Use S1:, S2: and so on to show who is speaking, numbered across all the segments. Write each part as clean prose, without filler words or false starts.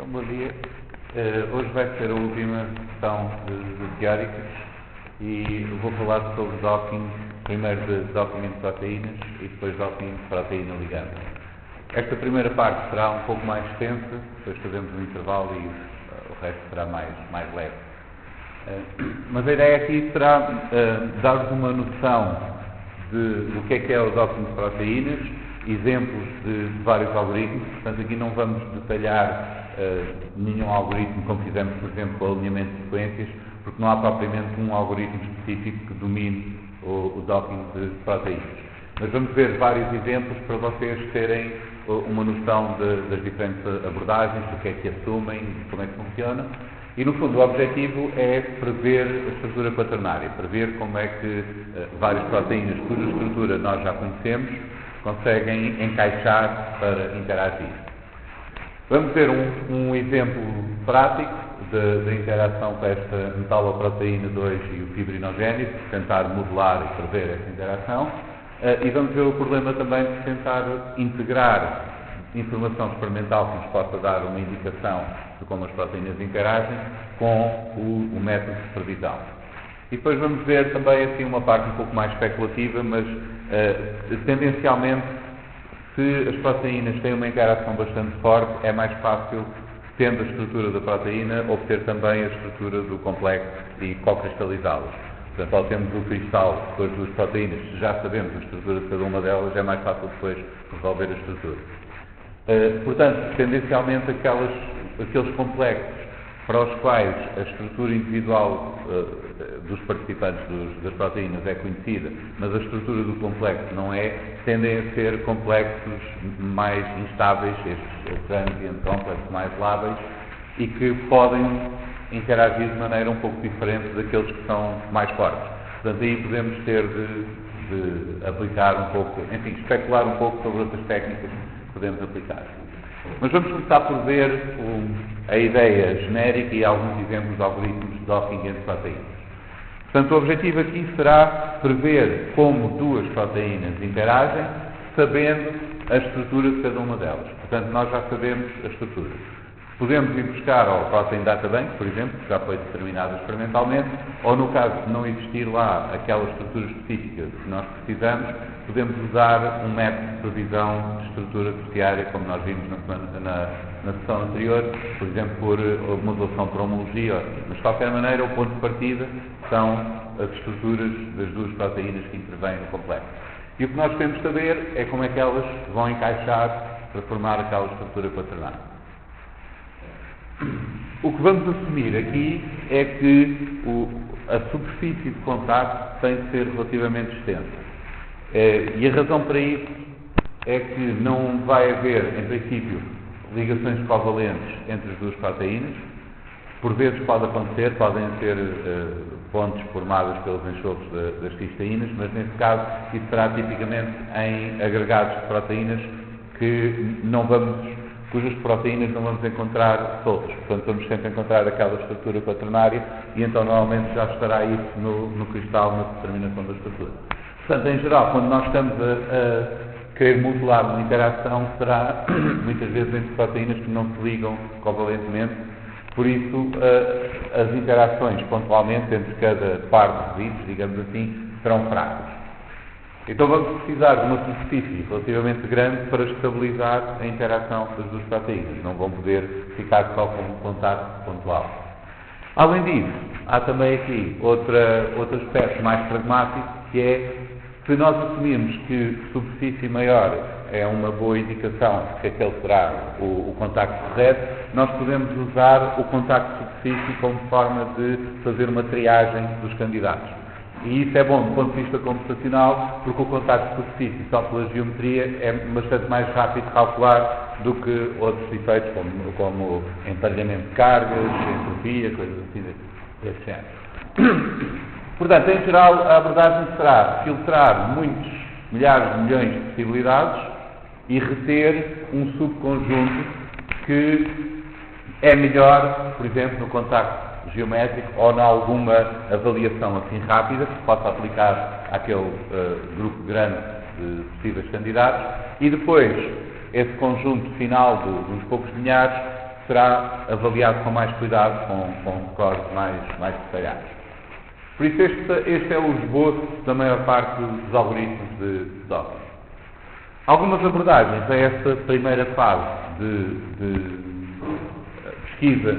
S1: Então, bom dia. Hoje vai ser a última sessão de teóricos e vou falar sobre docking, primeiro de docking entre proteínas e depois docking de proteína ligada. Esta primeira parte será um pouco mais extensa, depois fazemos um intervalo e o resto será mais leve. Mas a ideia aqui será dar-vos uma noção do que é o docking de proteínas, exemplos de vários algoritmos. Portanto, aqui não vamos detalhar nenhum algoritmo como fizemos, por exemplo, com o alinhamento de sequências, porque não há propriamente um algoritmo específico que domine o docking de proteínas. Mas vamos ver vários exemplos para vocês terem uma noção das diferentes abordagens, do que é que assumem, como é que funciona. E, no fundo, o objetivo é prever a estrutura quaternária, prever como é que várias proteínas cuja estrutura nós já conhecemos conseguem encaixar para interagir. Vamos ter um exemplo prático da interação com esta metaloproteína 2 e o fibrinogênese, tentar modelar e prever essa interação. E vamos ver o problema também de tentar integrar informação experimental que nos possa dar uma indicação de como as proteínas interagem com o método de previsão. E depois vamos ver também assim uma parte um pouco mais especulativa, mas tendencialmente, se as proteínas têm uma interação bastante forte, é mais fácil, tendo a estrutura da proteína, obter também a estrutura do complexo e co-cristalizá-los. Portanto, ao termos o cristal com as duas proteínas, se já sabemos a estrutura de cada uma delas, é mais fácil depois resolver a estrutura. Portanto, tendencialmente aqueles complexos para os quais a estrutura individual dos participantes das proteínas é conhecida, mas a estrutura do complexo não é, tendem a ser complexos mais instáveis, estes transient complexos mais lábeis, e que podem interagir de maneira um pouco diferente daqueles que são mais fortes. Portanto, aí podemos ter de aplicar um pouco, enfim, especular um pouco sobre outras técnicas que podemos aplicar. Mas vamos começar por ver a ideia genérica e alguns exemplos de algoritmos de docking entre proteínas. Portanto, o objetivo aqui será prever como duas proteínas interagem, sabendo a estrutura de cada uma delas. Portanto, nós já sabemos a estrutura. Podemos ir buscar ao Protein Data Bank, por exemplo, que já foi determinado experimentalmente, ou no caso de não existir lá aquela estrutura específica que nós precisamos, podemos usar um método de previsão de estrutura terciária, como nós vimos na sessão anterior, por exemplo, por modulação por homologia. Mas, de qualquer maneira, o ponto de partida são as estruturas das duas proteínas que intervêm no complexo. E o que nós queremos saber é como é que elas vão encaixar para formar aquela estrutura quaternária. O que vamos assumir aqui é que a superfície de contacto tem de ser relativamente extensa. E a razão para isso é que não vai haver, em princípio, ligações covalentes entre as duas proteínas. Por vezes pode acontecer, podem ser pontes formadas pelos enxofres das cisteínas, mas nesse caso isso será tipicamente em agregados de proteínas cujas proteínas não vamos encontrar soltas. Portanto, vamos sempre encontrar aquela estrutura quaternária e então normalmente já estará isso no cristal, na determinação da estrutura. Portanto, em geral, quando nós estamos a querer modelar uma interação, será muitas vezes entre proteínas que não se ligam covalentemente. Por isso, as interações pontualmente entre cada par de residuos, digamos assim, serão fracas. Então vamos precisar de uma superfície relativamente grande para estabilizar a interação das duas proteínas. Não vão poder ficar só com um contacto pontual. Além disso, há também aqui outro aspecto mais pragmático, que é, se nós assumirmos que superfície maior é uma boa indicação de que aquele será o contacto correto, nós podemos usar o contacto de superfície como forma de fazer uma triagem dos candidatos. E isso é bom do ponto de vista computacional, porque o contacto de superfície só pela geometria é bastante mais rápido de calcular do que outros efeitos, como emparelhamento de cargas, entropia, coisas assim desse género. Portanto, em geral, a abordagem será filtrar muitos milhares de milhões de possibilidades e reter um subconjunto que é melhor, por exemplo, no contacto geométrico ou em alguma avaliação assim rápida que se possa aplicar àquele grupo grande de possíveis candidatos, e depois esse conjunto final dos poucos milhares será avaliado com mais cuidado, com scores mais detalhados. Por isso este é o esboço da maior parte dos algoritmos de docking. Algumas abordagens a esta primeira fase de pesquisa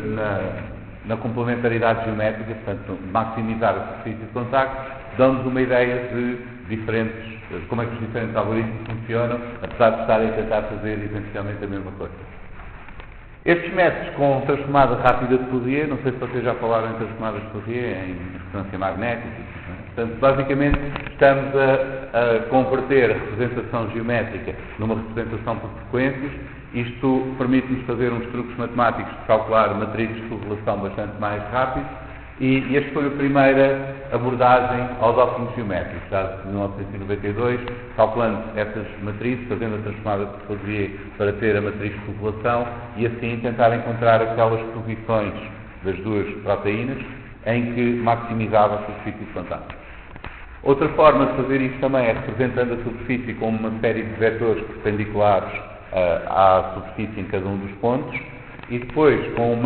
S1: na complementaridade geométrica, portanto, maximizar a superfície de contacto, dão-nos uma ideia de como é que os diferentes algoritmos funcionam, apesar de estarem a tentar fazer essencialmente a mesma coisa. Estes métodos com transformada rápida de Fourier, não sei se vocês já falaram em transformadas de Fourier, em ressonância magnética, portanto, basicamente estamos a converter a representação geométrica numa representação por frequências. Isto permite-nos fazer uns truques matemáticos de calcular matrizes de correlação bastante mais rápido, e esta foi a primeira abordagem ao docking geométrico, já de 1992, calculando essas matrizes, fazendo a transformada de Fourier para ter a matriz de correlação e assim tentar encontrar aquelas posições das duas proteínas em que maximizava a superfície de contacto. Outra forma de fazer isto também é representando a superfície com uma série de vetores perpendiculares à superfície em cada um dos pontos, e depois com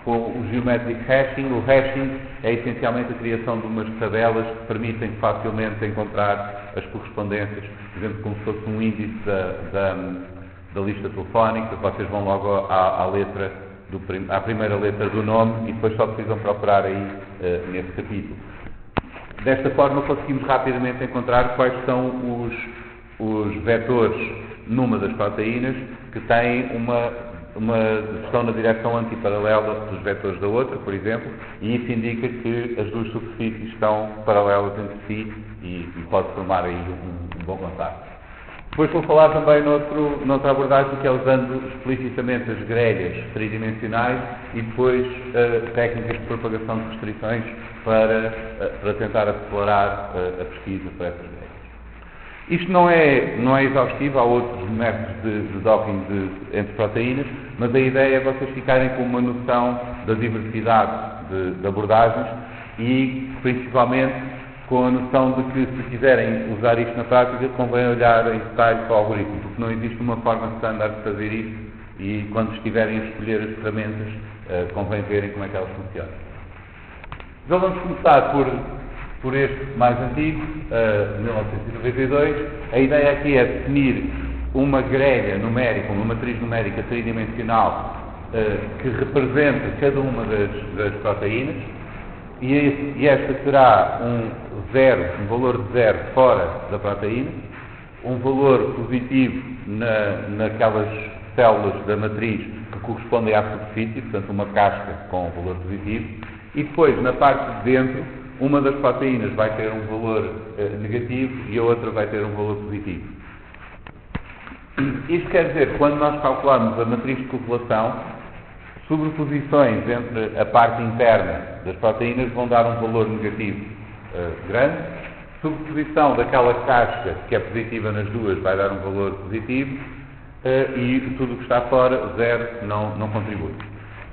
S1: o geometric hashing. O hashing é essencialmente a criação de umas tabelas que permitem facilmente encontrar as correspondências, por exemplo, como se fosse um índice da lista telefónica. Vocês vão logo à primeira letra do nome e depois só precisam procurar aí nesse capítulo. Desta forma conseguimos rapidamente encontrar quais são os vetores numa das proteínas que têm estão na direção antiparalela dos vetores da outra, por exemplo, e isso indica que as duas superfícies estão paralelas entre si e pode formar aí um bom contacto. Depois vou falar também noutra abordagem, que é usando explicitamente as grelhas tridimensionais e depois técnicas de propagação de restrições para tentar acelerar a pesquisa para essas grelhas. Isto não é exaustivo, há outros métodos de docking entre proteínas, mas a ideia é vocês ficarem com uma noção da diversidade de abordagens e, principalmente, com a noção de que, se quiserem usar isto na prática, convém olhar em detalhe para o algoritmo, porque não existe uma forma standard de fazer isto e, quando estiverem a escolher as ferramentas, convém verem como é que elas funcionam. Então vamos começar por este mais antigo, 1992. A ideia aqui é definir uma grelha numérica, uma matriz numérica tridimensional que representa cada uma das proteínas, e esta terá um valor de zero fora da proteína, um valor positivo naquelas células da matriz que correspondem à superfície, portanto uma casca com um valor positivo, e depois na parte de dentro uma das proteínas vai ter um valor negativo e a outra vai ter um valor positivo. Isto quer dizer que, quando nós calcularmos a matriz de correlação, sobreposições entre a parte interna das proteínas vão dar um valor negativo grande, sobreposição daquela casca que é positiva nas duas vai dar um valor positivo, e tudo o que está fora, zero, não contribui.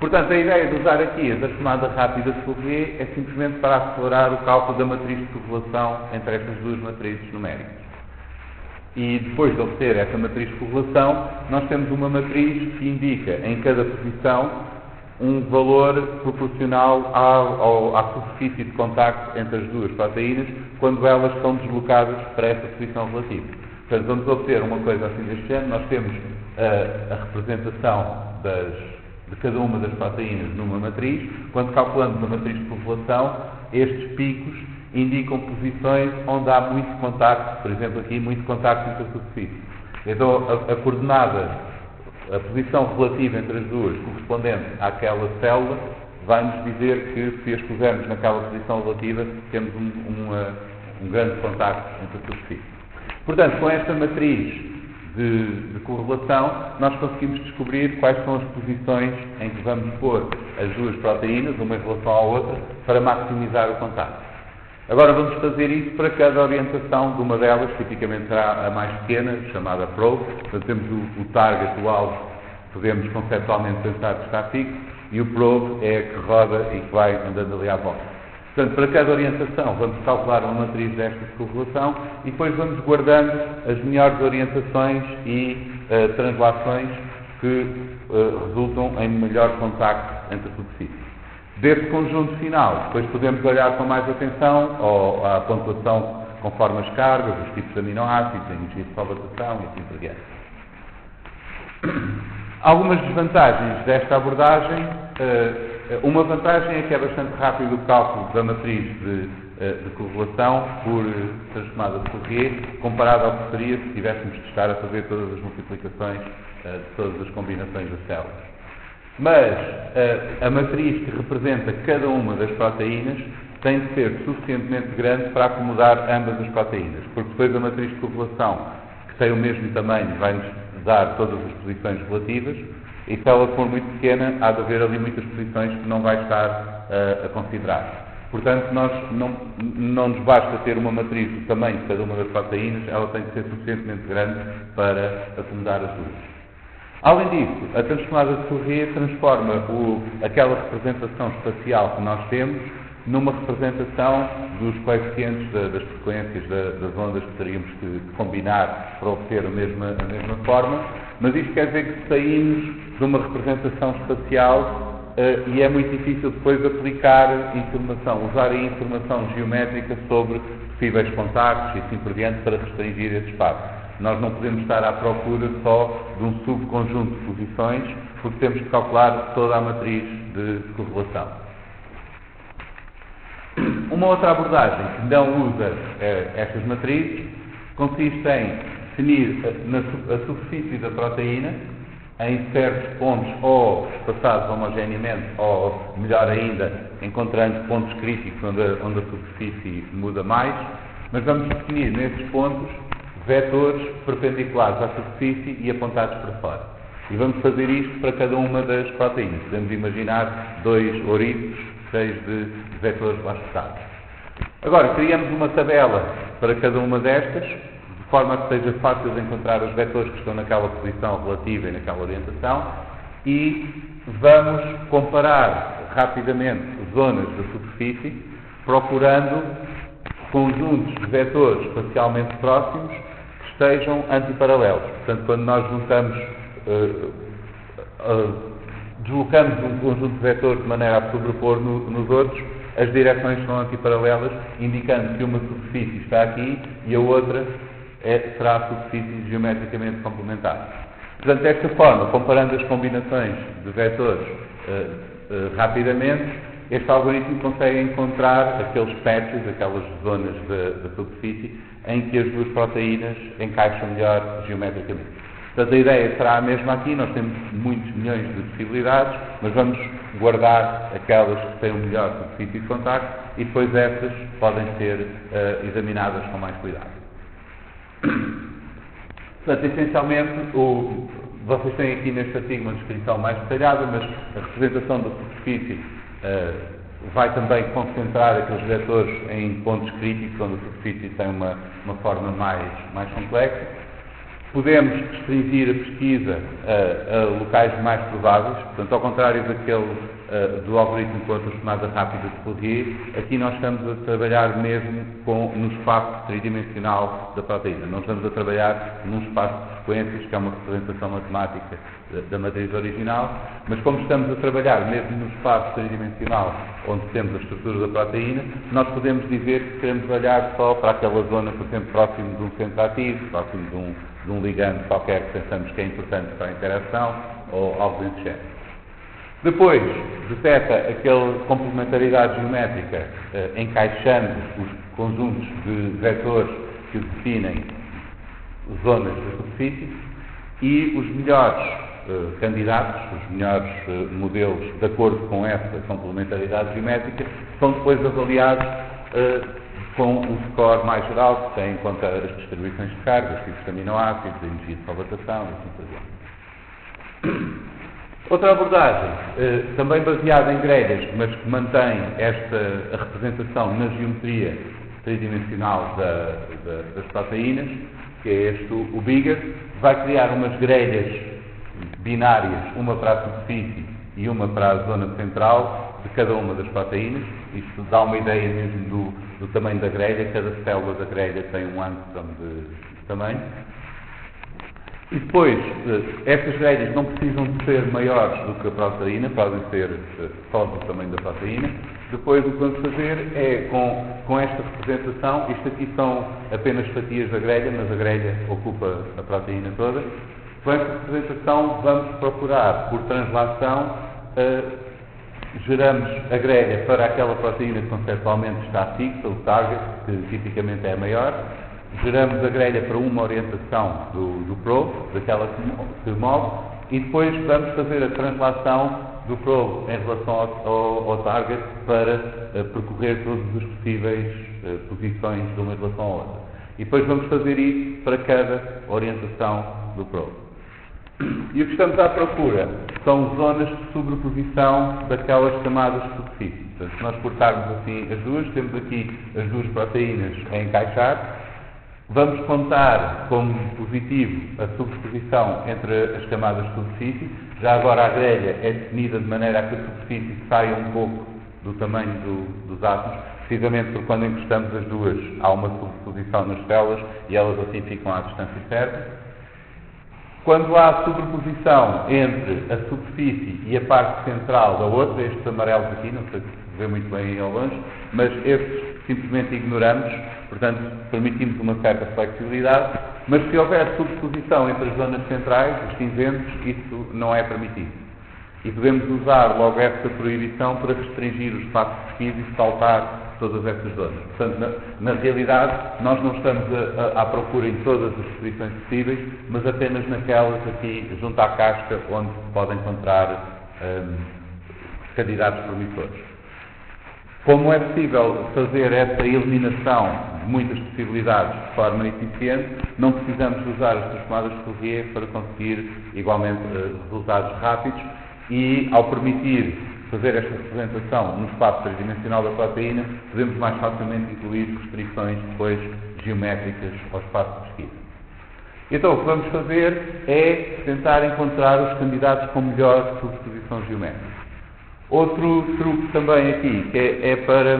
S1: Portanto, a ideia de usar aqui a transformada rápida de Fourier é simplesmente para acelerar o cálculo da matriz de correlação entre estas duas matrizes numéricas. E depois de obter essa matriz de correlação, nós temos uma matriz que indica em cada posição um valor proporcional à superfície de contacto entre as duas proteínas quando elas são deslocadas para essa posição relativa. Portanto, vamos obter uma coisa assim deste género. Nós temos a representação de cada uma das proteínas numa matriz. Quando calculamos a matriz de correlação, estes picos indicam posições onde há muito contacto, por exemplo aqui, muito contacto entre a superfície. Então a coordenada, a posição relativa entre as duas, correspondente àquela célula, vai-nos dizer que, se as pusermos naquela posição relativa, temos um grande contacto entre a superfície. Portanto, com esta matriz de correlação, nós conseguimos descobrir quais são as posições em que vamos pôr as duas proteínas, uma em relação à outra, para maximizar o contacto. Agora vamos fazer isso para cada orientação de uma delas, tipicamente será a mais pequena, chamada probe. Portanto, temos o target, o alvo, podemos conceptualmente pensar que está fixo, e o probe é a que roda e que vai andando ali à volta. Portanto, para cada orientação vamos calcular uma matriz desta de correlação e depois vamos guardando as melhores orientações e translações que resultam em melhor contacto entre a superfície. Desse conjunto final, depois podemos olhar com mais atenção à pontuação conforme as cargas, os tipos de aminoácidos, a energia de solvatação e assim por diante. Algumas desvantagens desta abordagem. Uma vantagem é que é bastante rápido o cálculo da matriz de correlação por transformada de Fourier, comparado ao que seria se tivéssemos de estar a fazer todas as multiplicações de todas as combinações das células. Mas a matriz que representa cada uma das proteínas tem de ser suficientemente grande para acomodar ambas as proteínas, porque depois a matriz de correlação, que tem o mesmo tamanho, vai-nos dar todas as posições relativas, e se ela for muito pequena, há de haver ali muitas posições que não vai estar a considerar. Portanto, não nos basta ter uma matriz do tamanho de cada uma das proteínas, ela tem de ser suficientemente grande para acomodar as duas. Além disso, a transformada de Fourier transforma aquela representação espacial que nós temos numa representação dos coeficientes das frequências das ondas que teríamos que combinar para obter a mesma forma, mas isto quer dizer que saímos de uma representação espacial e é muito difícil depois aplicar informação, usar a informação geométrica sobre possíveis contactos e assim por diante para restringir esse espaço. Nós não podemos estar à procura só de um subconjunto de posições, porque temos que calcular toda a matriz de correlação. Uma outra abordagem que não usa estas matrizes consiste em definir a superfície da proteína em certos pontos, ou espaçados homogeneamente, ou, melhor ainda, encontrando pontos críticos onde a superfície muda mais, mas vamos definir nesses pontos vetores perpendiculares à superfície e apontados para fora. E vamos fazer isto para cada uma das proteínas. Podemos imaginar dois ouriços cheios de vetores lá espetados. Agora, criamos uma tabela para cada uma destas, de forma que seja fácil de encontrar os vetores que estão naquela posição relativa e naquela orientação, e vamos comparar rapidamente zonas da superfície, procurando conjuntos de vetores espacialmente próximos que estejam antiparalelos. Portanto, quando nós deslocamos um conjunto de vetores de maneira a sobrepor nos outros, as direções são antiparalelas, indicando que uma superfície está aqui e a outra será a superfície geometricamente complementar. Portanto, desta forma, comparando as combinações de vetores rapidamente, este algoritmo consegue encontrar aqueles patches, aquelas zonas da superfície, em que as duas proteínas encaixam melhor geometricamente. Portanto, a ideia será a mesma aqui, nós temos muitos milhões de possibilidades, mas vamos guardar aquelas que têm o melhor superfície de contacto e depois essas podem ser examinadas com mais cuidado. Portanto, essencialmente, vocês têm aqui neste artigo uma descrição mais detalhada, mas a representação da superfície vai também concentrar aqueles vetores em pontos críticos, onde a superfície tem uma forma mais complexa. Podemos restringir a pesquisa a locais mais prováveis, portanto, ao contrário do algoritmo com a transformada rápida de Fourier, aqui nós estamos a trabalhar mesmo no espaço tridimensional da proteína. Não estamos a trabalhar num espaço de frequências, que é uma representação matemática da matriz original, mas como estamos a trabalhar mesmo no espaço tridimensional onde temos a estrutura da proteína, nós podemos dizer que queremos olhar só para aquela zona, por exemplo, próximo de um centro ativo, próximo de um ligando qualquer que pensamos que é importante para a interação, ou algo desse género. Depois, detecta aquela complementaridade geométrica, encaixando os conjuntos de vetores que definem zonas da superfície, e os melhores candidatos, os melhores modelos de acordo com essa complementaridade geométrica, são depois avaliados com um score mais geral, que tem em conta as distribuições de cargas, os tipos de aminoácidos, a energia de solvatação e assim por diante. Outra abordagem, também baseada em grelhas, mas que mantém a representação na geometria tridimensional das proteínas, que é o Bigger, vai criar umas grelhas binárias, uma para a superfície e uma para a zona central de cada uma das proteínas. Isto dá uma ideia mesmo do tamanho da grelha. Cada célula da grelha tem um angstrom de tamanho. E depois, estas grelhas não precisam de ser maiores do que a proteína, podem ser só do tamanho da proteína. Depois, o que vamos fazer é, com esta representação, isto aqui são apenas fatias da grelha, mas a grelha ocupa a proteína toda. Com esta representação, vamos procurar, por translação, geramos a grelha para aquela proteína que conceptualmente está fixa, o target, que tipicamente é a maior. Geramos a grelha para uma orientação do probe, daquela que move, e depois vamos fazer a translação do probe em relação ao target para percorrer todas as possíveis posições de uma em relação à outra. E depois vamos fazer isso para cada orientação do probe. E o que estamos à procura são zonas de sobreposição daquelas camadas de superfície. Portanto, se nós cortarmos assim as duas, temos aqui as duas proteínas a encaixar. Vamos contar como positivo a sobreposição entre as camadas de superfície. Já agora a grelha é definida de maneira a que a superfície saia um pouco do tamanho dos átomos, precisamente porque quando encostamos as duas há uma sobreposição nas células e elas assim ficam à distância certa. Quando há sobreposição entre a superfície e a parte central da outra, estes amarelos aqui, não sei se se vê muito bem ao longe, mas estes simplesmente ignoramos, portanto permitimos uma certa flexibilidade, mas se houver sobreposição entre as zonas centrais, os cinzentos, isso não é permitido. E podemos usar logo essa proibição para restringir o espaço de pesquisa e saltar todas essas zonas. Portanto, na realidade, nós não estamos à procura em todas as posições possíveis, mas apenas naquelas aqui, junto à casca, onde se pode encontrar candidatos promissores. Como é possível fazer essa eliminação de muitas possibilidades de forma eficiente, não precisamos usar as transformadas de Fourier para conseguir, igualmente, resultados rápidos e, ao permitir fazer esta representação no espaço tridimensional da proteína, podemos mais facilmente incluir restrições depois geométricas ao espaço de pesquisa. Então, o que vamos fazer é tentar encontrar os candidatos com melhor sobreposição geométrica. Outro truque também aqui, que é para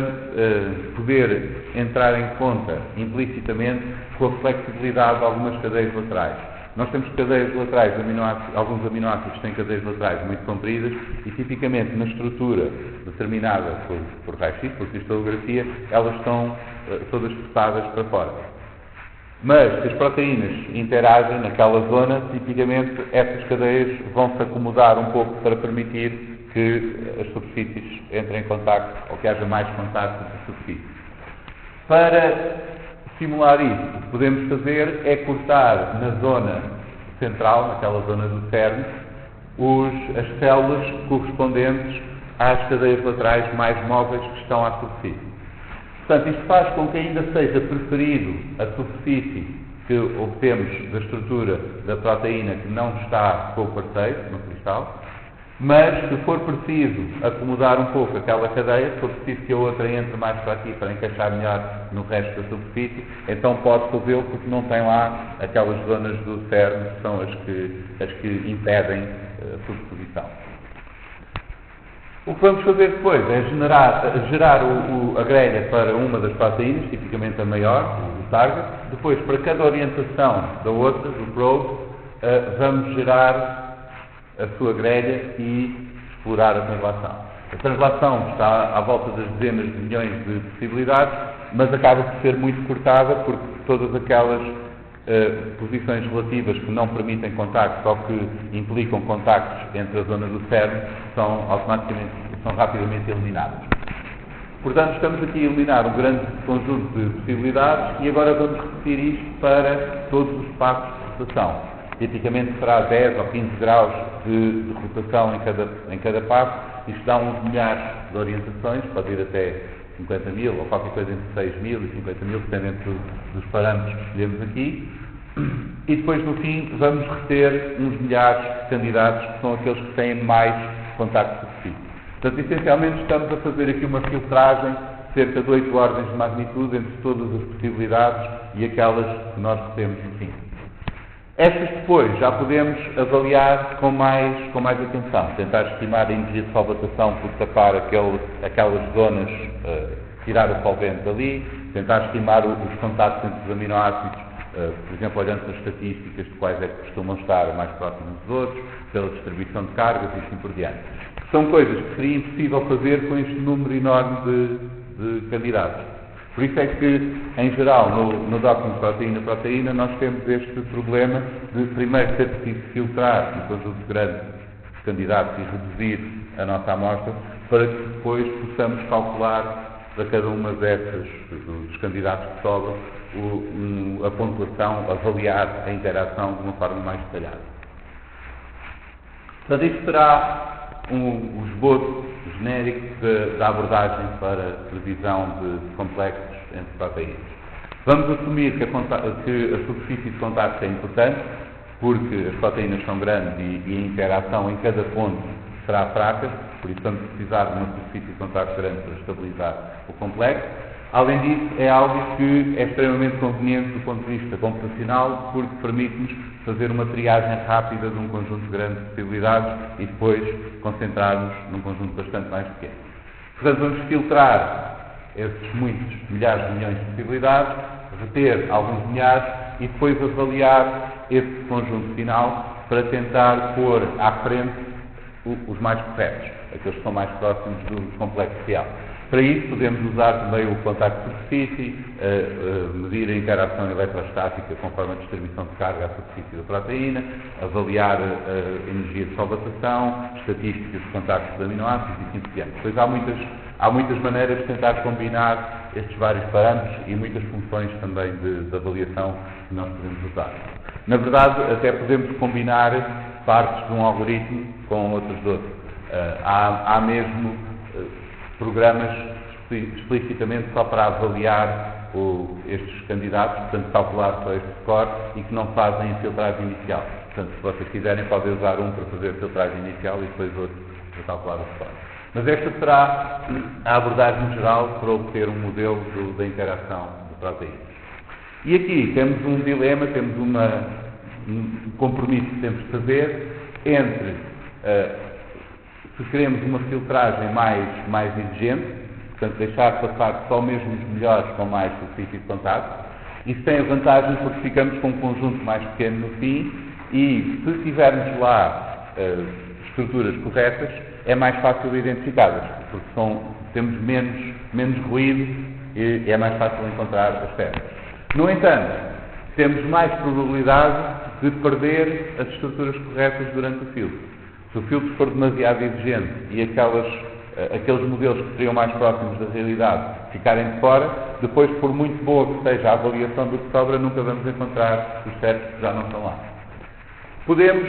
S1: poder entrar em conta implicitamente com a flexibilidade de algumas cadeias laterais. Nós temos cadeias laterais, alguns aminoácidos têm cadeias laterais muito compridas e tipicamente na estrutura determinada por raio-x, por cristalografia, elas estão todas forçadas para fora. Mas se as proteínas interagem naquela zona, tipicamente essas cadeias vão se acomodar um pouco para permitir que as superfícies entrem em contacto ou que haja mais contacto entre as superfícies. Para simular isso, o que podemos fazer é cortar na zona central, naquela zona do cerne, as células correspondentes às cadeias laterais mais móveis que estão à superfície. Portanto, isto faz com que ainda seja preferido a superfície que obtemos da estrutura da proteína que não está com o parceiro, no cristal, mas se for preciso acomodar um pouco aquela cadeia, se for preciso que a outra entre mais para aqui para encaixar melhor no resto da superfície, então pode fazê-lo porque não tem lá aquelas zonas do cerne que são as que impedem a sobreposição. O que vamos fazer depois é gerar a grelha para uma das proteínas, tipicamente a maior, o target. Depois, para cada orientação da outra, do probe, vamos gerar a sua grelha e explorar a translação. A translação está à volta das dezenas de milhões de possibilidades, mas acaba por ser muito cortada porque todas aquelas posições relativas que não permitem contactos ou que implicam contactos entre a zona do cerne são rapidamente eliminadas. Portanto, estamos aqui a eliminar um grande conjunto de possibilidades e agora vamos repetir isto para todos os espaços de rotação. Tipicamente será 10 ou 15 graus de rotação em cada passo. Isto dá uns milhares de orientações, pode ir até 50 mil ou qualquer coisa entre 6 mil e 50 mil, dependendo dos parâmetros que escolhemos aqui. E depois, no fim, vamos reter uns milhares de candidatos que são aqueles que têm mais contacto superfície. Portanto, essencialmente, estamos a fazer aqui uma filtragem de cerca de 8 ordens de magnitude entre todas as possibilidades e aquelas que nós retemos no fim. Estas depois já podemos avaliar com mais atenção, tentar estimar a energia de solvatação por tapar aquelas zonas, tirar o solvente dali, tentar estimar os contactos entre os aminoácidos por exemplo, olhando para as estatísticas de quais é que costumam estar mais próximos dos outros, pela distribuição de cargas e assim por diante. São coisas que seria impossível fazer com este número enorme de candidatos. Por isso é que, em geral, no docking proteína-proteína, nós temos este problema de primeiro ter que filtrar um conjunto grande de candidatos e reduzir a nossa amostra, para que depois possamos calcular para cada uma dos candidatos que sobram a pontuação, avaliar a interação de uma forma mais detalhada. Portanto, isto será um esboço genérico da abordagem para a previsão de complexos entre proteínas. Vamos assumir que a superfície de contacto é importante, porque as proteínas são grandes e a interação em cada ponto será fraca, por isso vamos precisar de uma superfície de contacto grande para estabilizar o complexo. Além disso, é algo que é extremamente conveniente do ponto de vista computacional, porque permite-nos fazer uma triagem rápida de um conjunto grande de possibilidades e depois concentrarmos num conjunto bastante mais pequeno. Portanto, vamos filtrar esses muitos milhares de milhões de possibilidades, reter alguns milhares e depois avaliar esse conjunto final para tentar pôr à frente os mais corretos, aqueles que são mais próximos do complexo real. Para isso, podemos usar também o contacto de superfície, medir a interação eletrostática conforme a distribuição de carga à superfície da proteína, avaliar a energia de solvatação, estatísticas de contactos de aminoácidos e assim por diante. Depois há muitas maneiras de tentar combinar estes vários parâmetros e muitas funções também de avaliação que nós podemos usar. Na verdade, até podemos combinar partes de um algoritmo com outros de outro. Há mesmo programas explicitamente só para avaliar estes candidatos, portanto calcular só este score e que não fazem a filtragem inicial. Portanto, se vocês quiserem, podem usar um para fazer a filtragem inicial e depois outro para calcular o score. Mas esta será a abordagem geral para obter um modelo da interação de proteínas. E aqui temos um dilema, temos um compromisso que temos de fazer entre se queremos uma filtragem mais exigente, portanto deixar passar só mesmo os melhores com mais superfície de contacto. Isso tem a vantagem porque ficamos com um conjunto mais pequeno no fim e se tivermos lá estruturas corretas, é mais fácil de identificá-las, porque temos menos ruído e é mais fácil encontrar as peças. No entanto, temos mais probabilidade de perder as estruturas corretas durante o filtro. Se o filtro for demasiado exigente e aqueles modelos que seriam mais próximos da realidade ficarem de fora, depois, por muito boa que seja a avaliação do que sobra, nunca vamos encontrar os certos que já não estão lá. Podemos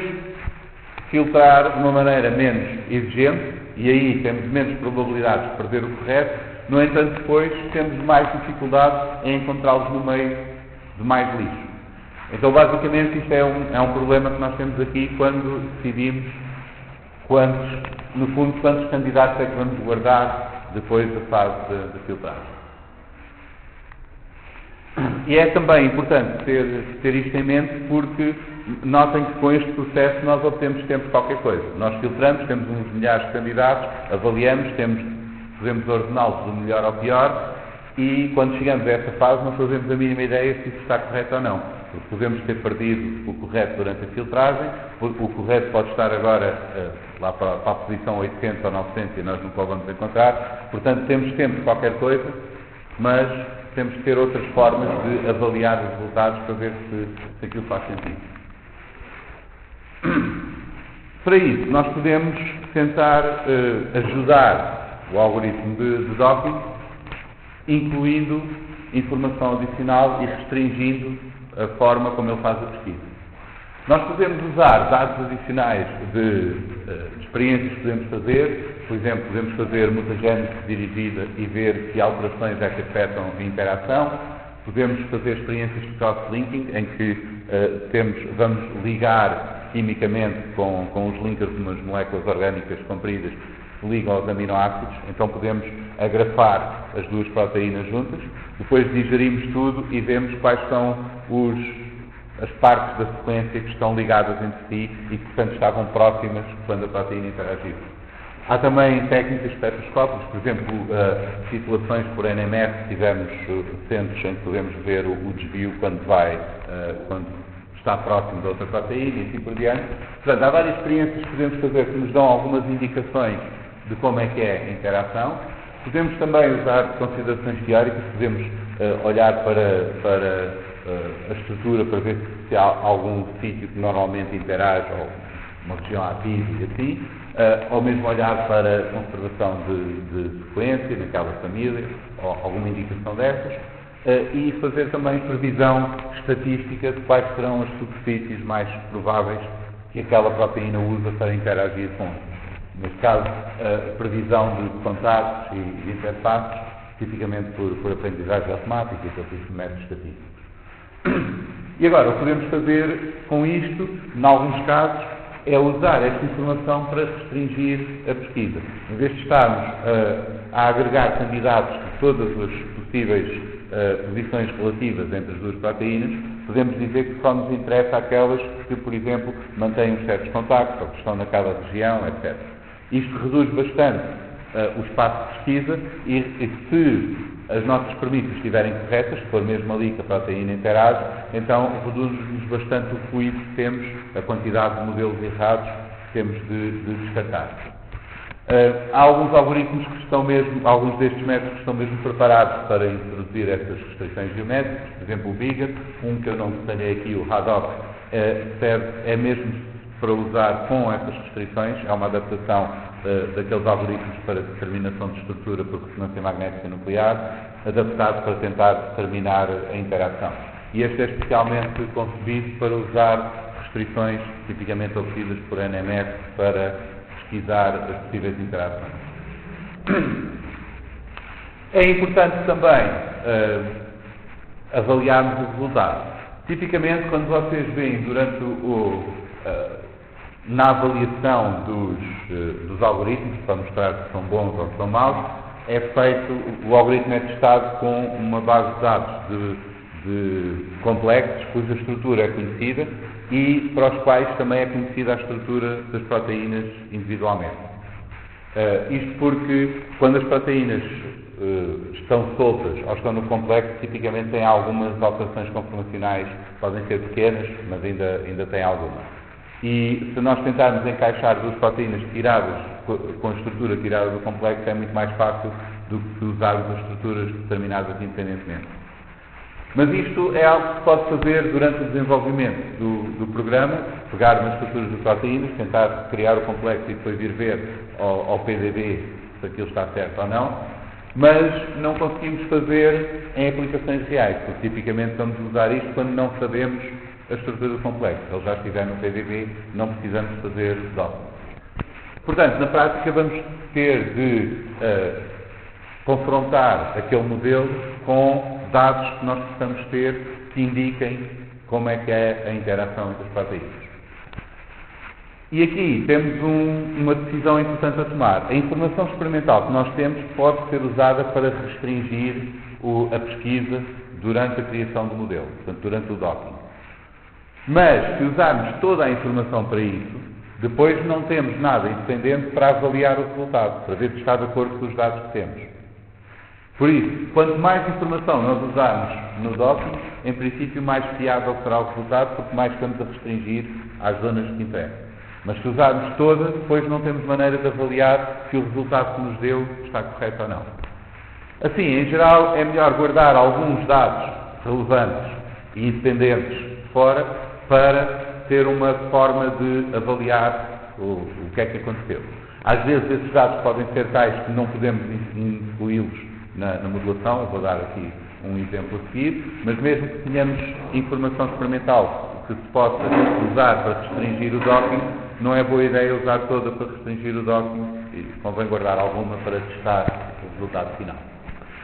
S1: filtrar de uma maneira menos exigente e aí temos menos probabilidades de perder o correto, no entanto, depois temos mais dificuldade em encontrá-los no meio de mais lixo. Então, basicamente, isto é um problema que nós temos aqui quando decidimos quantos candidatos é que vamos guardar depois da fase de filtragem. E é também importante ter isto em mente porque notem que com este processo nós obtemos sempre qualquer coisa. Nós filtramos, temos uns milhares de candidatos, avaliamos, podemos ordená-los do melhor ao pior e quando chegamos a essa fase não fazemos a mínima ideia se isso está correto ou não. Porque podemos ter perdido o correto durante a filtragem, o correto pode estar agora lá para a posição 800 ou 900 e nós nunca o vamos encontrar. Portanto, temos sempre qualquer coisa, mas temos que ter outras formas de avaliar os resultados para ver se aquilo faz sentido. Para isso, nós podemos tentar ajudar o algoritmo de docking, incluindo informação adicional e restringindo a forma como ele faz a pesquisa. Nós podemos usar dados adicionais de experiências que podemos fazer, por exemplo, podemos fazer mutagénese dirigida e ver que alterações é que afetam a interação, podemos fazer experiências de cross-linking, em que vamos ligar quimicamente com os linkers de umas moléculas orgânicas compridas que ligam aos aminoácidos, então podemos agrafar as duas proteínas juntas, depois digerimos tudo e vemos quais são as partes da sequência que estão ligadas entre si e que, portanto, estavam próximas quando a proteína interagiu. Há também técnicas espectroscópicas, por exemplo, titulações por NMR, que tivemos centros em que podemos ver o desvio quando está próximo da outra proteína e assim por diante. Portanto, há várias experiências que podemos fazer que nos dão algumas indicações de como é que é a interação. Podemos também usar considerações teóricas, podemos olhar para a estrutura para ver se há algum sítio que normalmente interage, ou uma região ativa e assim, ou mesmo olhar para a conservação de sequência naquela família, ou alguma indicação dessas, e fazer também previsão estatística de quais serão as superfícies mais prováveis que aquela proteína usa para interagir com outras. Neste caso, a previsão de contactos e interfaces, tipicamente por aprendizagem automática e pelo tipo de métodos estatísticos. E agora, o que podemos fazer com isto, em alguns casos, é usar esta informação para restringir a pesquisa. Em vez de estarmos a agregar candidatos de todas as possíveis posições relativas entre as duas proteínas, podemos dizer que só nos interessa aquelas que, por exemplo, mantêm uns certos contactos ou que estão naquela região, etc. Isto reduz bastante o espaço de pesquisa e se as nossas premissas estiverem corretas, se for mesmo ali que a proteína interage, então reduz-nos bastante o ruído que temos, a quantidade de modelos errados que temos de descartar. Há alguns algoritmos que estão mesmo, alguns destes métodos que estão mesmo preparados para introduzir estas restrições geométricas, por exemplo o Bigger, um que eu não detalhei aqui, o Haddock, é mesmo para usar com essas restrições, é uma adaptação daqueles algoritmos para determinação de estrutura por ressonância magnética nuclear, adaptado para tentar determinar a interação. E este é especialmente concebido para usar restrições tipicamente obtidas por NMR para pesquisar as possíveis interações. É importante também avaliarmos o resultado. Tipicamente, quando vocês veem durante na avaliação dos algoritmos, para mostrar se são bons ou se são maus, o algoritmo é testado com uma base de dados de complexos, cuja estrutura é conhecida e para os quais também é conhecida a estrutura das proteínas individualmente. Isto porque, quando as proteínas estão soltas ou estão no complexo, tipicamente têm algumas alterações conformacionais, podem ser pequenas, mas ainda têm alguma. E se nós tentarmos encaixar duas proteínas tiradas, com a estrutura tirada do complexo, é muito mais fácil do que se usarmos as estruturas determinadas independentemente. Mas isto é algo que se pode fazer durante o desenvolvimento do programa, pegar nas estruturas de proteínas, tentar criar o complexo e depois ir ver ao PDB se aquilo está certo ou não, mas não conseguimos fazer em aplicações reais, porque tipicamente vamos usar isto quando não sabemos a estrutura do complexo. Se ele já estiver no PDB, não precisamos fazer docking. Portanto, na prática vamos ter de confrontar aquele modelo com dados que nós possamos ter que indiquem como é que é a interação entre as proteínas. E aqui temos uma decisão importante a tomar. A informação experimental que nós temos pode ser usada para restringir a pesquisa durante a criação do modelo, portanto, durante o docking. Mas, se usarmos toda a informação para isso, depois não temos nada independente para avaliar o resultado, para ver se está de acordo com os dados que temos. Por isso, quanto mais informação nós usarmos no docking, em princípio mais fiável será o resultado, porque mais estamos a restringir às zonas que interessam. Mas se usarmos toda, depois não temos maneira de avaliar se o resultado que nos deu está correto ou não. Assim, em geral, é melhor guardar alguns dados relevantes e independentes fora para ter uma forma de avaliar o que é que aconteceu. Às vezes esses dados podem ser tais que não podemos incluí-los na modulação, eu vou dar aqui um exemplo a seguir, mas mesmo que tenhamos informação experimental que se possa usar para restringir o docking, não é boa ideia usar toda para restringir o docking e convém guardar alguma para testar o resultado final.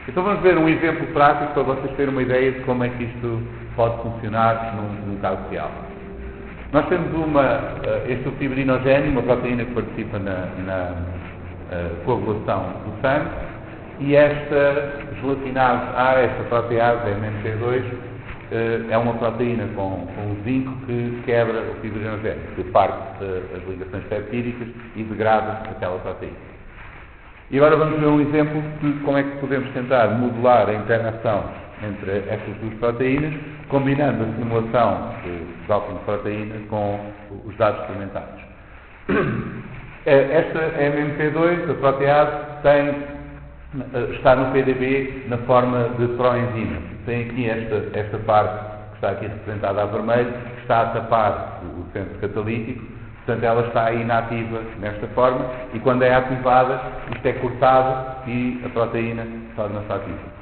S1: Então vamos ver um exemplo prático para vocês terem uma ideia de como é que isto pode funcionar num caso real. Nós temos este fibrinogénio, uma proteína que participa na coagulação do sangue, e esta gelatinase A, esta protease, MMP2, é uma proteína com zinco que quebra o fibrinogénico, que parte as ligações peptídicas e degrada aquela proteína. E agora vamos ver um exemplo de como é que podemos tentar modelar a interação entre estas duas proteínas, combinando a simulação de doping de proteína com os dados experimentados. Esta MMP2, a protease, está no PDB na forma de proenzima. Tem aqui esta parte que está aqui representada a vermelho, que está a tapar o centro catalítico, portanto ela está inativa nesta forma, e quando é ativada, isto é cortado e a proteína torna-se ativa.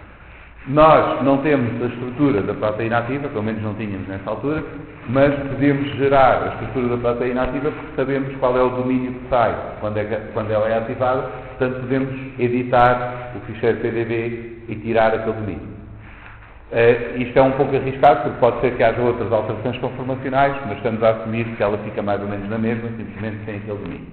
S1: Nós não temos a estrutura da proteína ativa, pelo menos não tínhamos nessa altura, mas podemos gerar a estrutura da proteína ativa porque sabemos qual é o domínio que sai quando ela é ativada, portanto podemos editar o ficheiro PDB e tirar aquele domínio. Isto é um pouco arriscado, porque pode ser que haja outras alterações conformacionais, mas estamos a assumir que ela fica mais ou menos na mesma, simplesmente sem aquele domínio.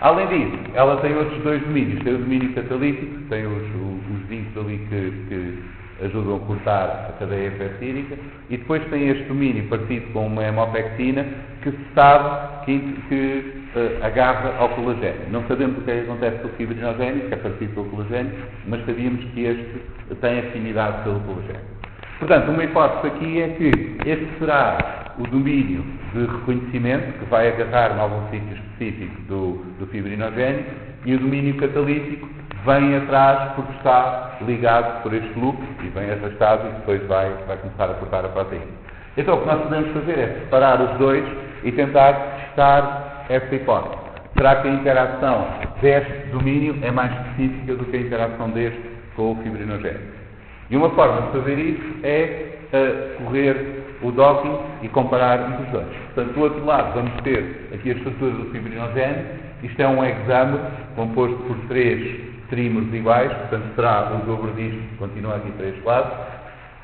S1: Além disso, ela tem outros dois domínios. Tem o domínio catalítico, tem os zincos ali que ajudam a cortar a cadeia peptídica, e depois tem este domínio parecido com uma hemopectina que se sabe que agarra ao colagênio. Não sabemos o que é que acontece com o fibrinogénio, que é parecido com o colagênio, mas sabíamos que este tem afinidade pelo colagênio. Portanto, uma hipótese aqui é que este será o domínio de reconhecimento, que vai agarrar em algum sítio específico do fibrinogénio, e o domínio catalítico vem atrás porque está ligado por este loop e vem arrastado e depois vai começar a cortar a proteína. Então o que nós podemos fazer é separar os dois e tentar testar esta hipótese. Será que a interação deste domínio é mais específica do que a interação deste com o fibrinogénio? E uma forma de fazer isso é correr o docking e comparar entre os dois. Portanto, do outro lado vamos ter aqui a estrutura do fibrinogénio. Isto é um hexámero composto por 3 trímeros iguais, portanto será o dobro disto, continua aqui para este lado,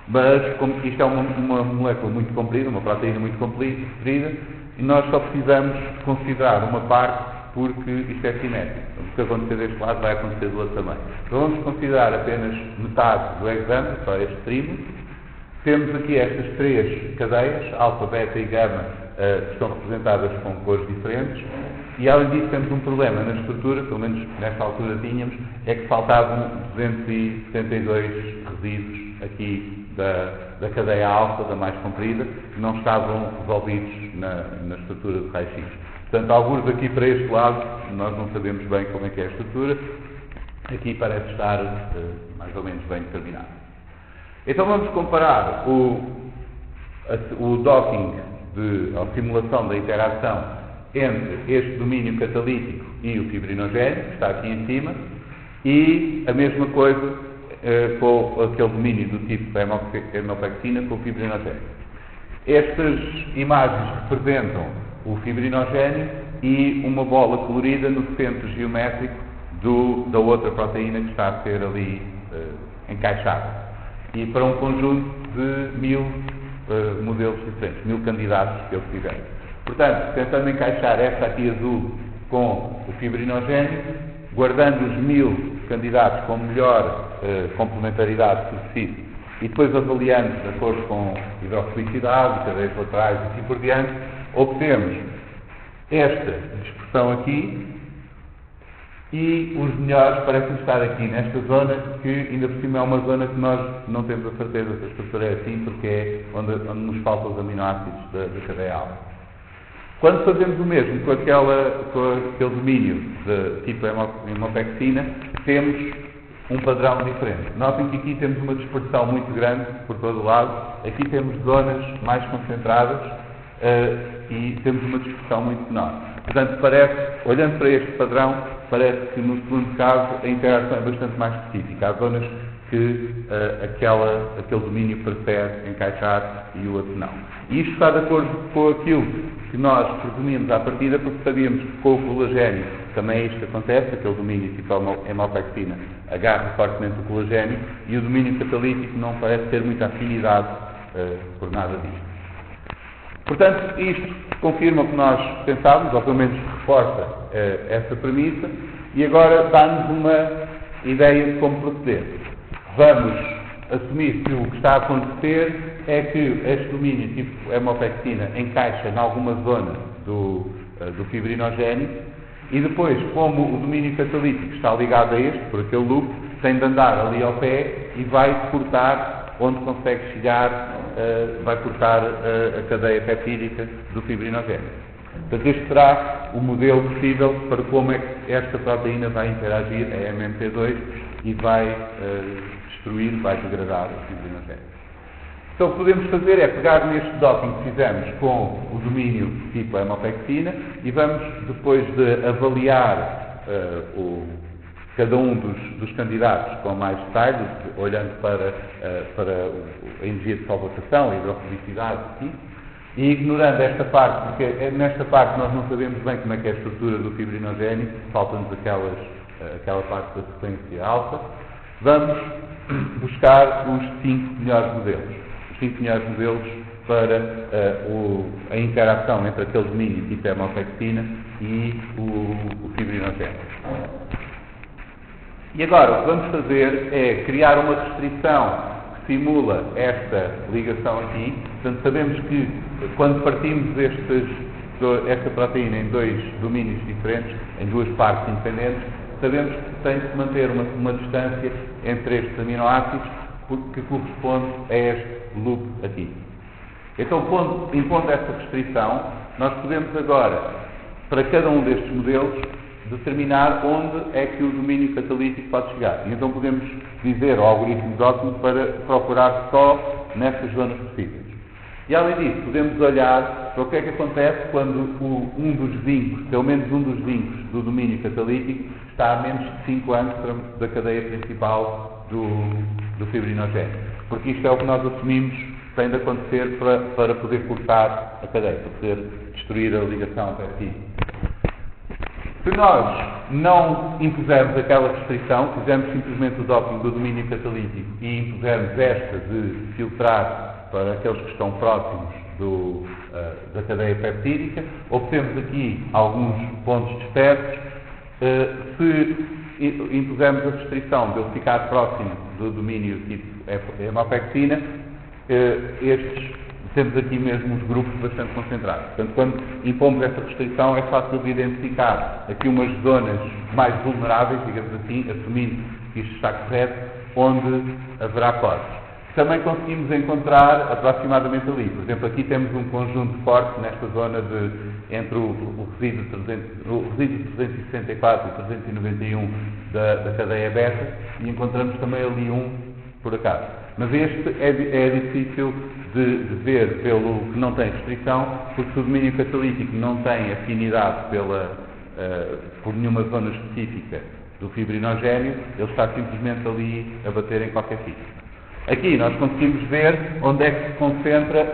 S1: mas como isto é uma molécula muito comprida, uma proteína muito comprida, e nós só precisamos considerar uma parte porque isto é simétrico. O que acontecer deste lado vai acontecer do outro também. Então vamos considerar apenas metade do hexámero, só este trímero. Temos aqui estas 3 cadeias, alfa, beta e gama, que estão representadas com cores diferentes. E além disso temos um problema na estrutura, pelo menos nesta altura tínhamos, é que faltavam 272 resíduos aqui da cadeia alfa, da mais comprida, que não estavam resolvidos na estrutura do raio-x. Portanto, alguns aqui para este lado, nós não sabemos bem como é que é a estrutura, aqui parece estar mais ou menos bem determinado. Então vamos comparar o docking, a simulação da interação entre este domínio catalítico e o fibrinogénio, que está aqui em cima, e a mesma coisa com aquele domínio do tipo hemopectina com o fibrinogénio. Estas imagens representam o fibrinogénio e uma bola colorida no centro geométrico da outra proteína que está a ser ali encaixada. E para um conjunto de 1000 modelos diferentes, 1000 candidatos que eles tiverem. Portanto, tentando encaixar esta aqui azul com o fibrinogénio, guardando os 1000 candidatos com melhor complementaridade suficiente e depois avaliando de acordo com hidrofilicidade, cadeias laterais e assim por diante, obtemos esta dispersão aqui e os melhores parecem estar aqui nesta zona, que ainda por cima é uma zona que nós não temos a certeza se a estrutura é assim, porque é onde nos faltam os aminoácidos da cadeia alfa. Quando fazemos o mesmo com aquele domínio de tipo hemopectina, temos um padrão diferente. Notem que aqui temos uma dispersão muito grande por todo o lado, aqui temos zonas mais concentradas e temos uma dispersão muito menor. Portanto, olhando para este padrão, parece que no segundo caso a interação é bastante mais específica. Há zonas que aquele domínio prefere encaixar e o outro não. E isto está de acordo com aquilo que nós presumimos à partida, porque sabíamos que com o colagênio também isto acontece, aquele domínio tipo hemopectina agarra fortemente o colagênio e o domínio catalítico não parece ter muita afinidade por nada disto. Portanto, isto confirma o que nós pensávamos, ou pelo menos reforça essa premissa, e agora dá-nos uma ideia de como proceder. Vamos assumir que o que está a acontecer é que este domínio tipo hemopectina encaixa em alguma zona do fibrinogénico e depois, como o domínio catalítico está ligado a este, por aquele loop, tem de andar ali ao pé e vai cortar onde consegue chegar, vai cortar a cadeia peptídica do fibrinogénico. Portanto, este será o modelo possível para como é que esta proteína vai interagir, a MMP2, e vai destruir, vai degradar o fibrinogénico. Então, o que podemos fazer é pegar neste docking que fizemos com o domínio tipo hemopectina e vamos, depois de avaliar cada um dos candidatos com mais detalhes, olhando para a energia de solvação, a hidrofilicidade aqui, e ignorando esta parte, porque nesta parte nós não sabemos bem como é que é a estrutura do fibrinogénico, falta-nos aquela parte da sequência alfa, vamos buscar os 5 melhores modelos. Os 5 melhores modelos para a interação entre aquele domínio tipo hemopectina e o fibrinogénico. E agora, o que vamos fazer é criar uma restrição que simula esta ligação aqui. Portanto, sabemos que quando partimos esta proteína em 2 domínios diferentes, em 2 partes independentes, sabemos que tem de se manter uma distância entre estes aminoácidos que corresponde a este loop aqui. Então, impondo esta restrição, nós podemos agora, para cada um destes modelos, determinar onde é que o domínio catalítico pode chegar. E então podemos dizer ao algoritmo DOTM para procurar só nestas zonas específicas. E além disso, podemos olhar para o que é que acontece quando um dos vincos, pelo menos um dos vincos do domínio catalítico, está a menos de 5 angstrom da cadeia principal do fibrinogénico. Porque isto é o que nós assumimos que tem de acontecer para poder cortar a cadeia, para poder destruir a ligação peptídica. Se nós não impusermos aquela restrição, fizermos simplesmente o doping do domínio catalítico e impusermos esta de filtrar para aqueles que estão próximos da cadeia peptídica, obtemos aqui alguns pontos dispersos. Se impusermos a restrição de ele ficar próximo do domínio tipo hemopectina, temos aqui mesmo uns grupos bastante concentrados. Portanto, quando impomos esta restrição, é fácil de identificar aqui umas zonas mais vulneráveis, digamos assim, assumindo que isto está correto, onde haverá cortes. Também conseguimos encontrar aproximadamente ali. Por exemplo, aqui temos um conjunto forte nesta zona entre o resíduo 364 e 391 da cadeia beta, e encontramos também ali um por acaso. Mas este é difícil de ver pelo que não tem restrição, porque se o domínio catalítico não tem afinidade por nenhuma zona específica do fibrinogénio, ele está simplesmente ali a bater em qualquer sítio. Aqui nós conseguimos ver onde é que se concentra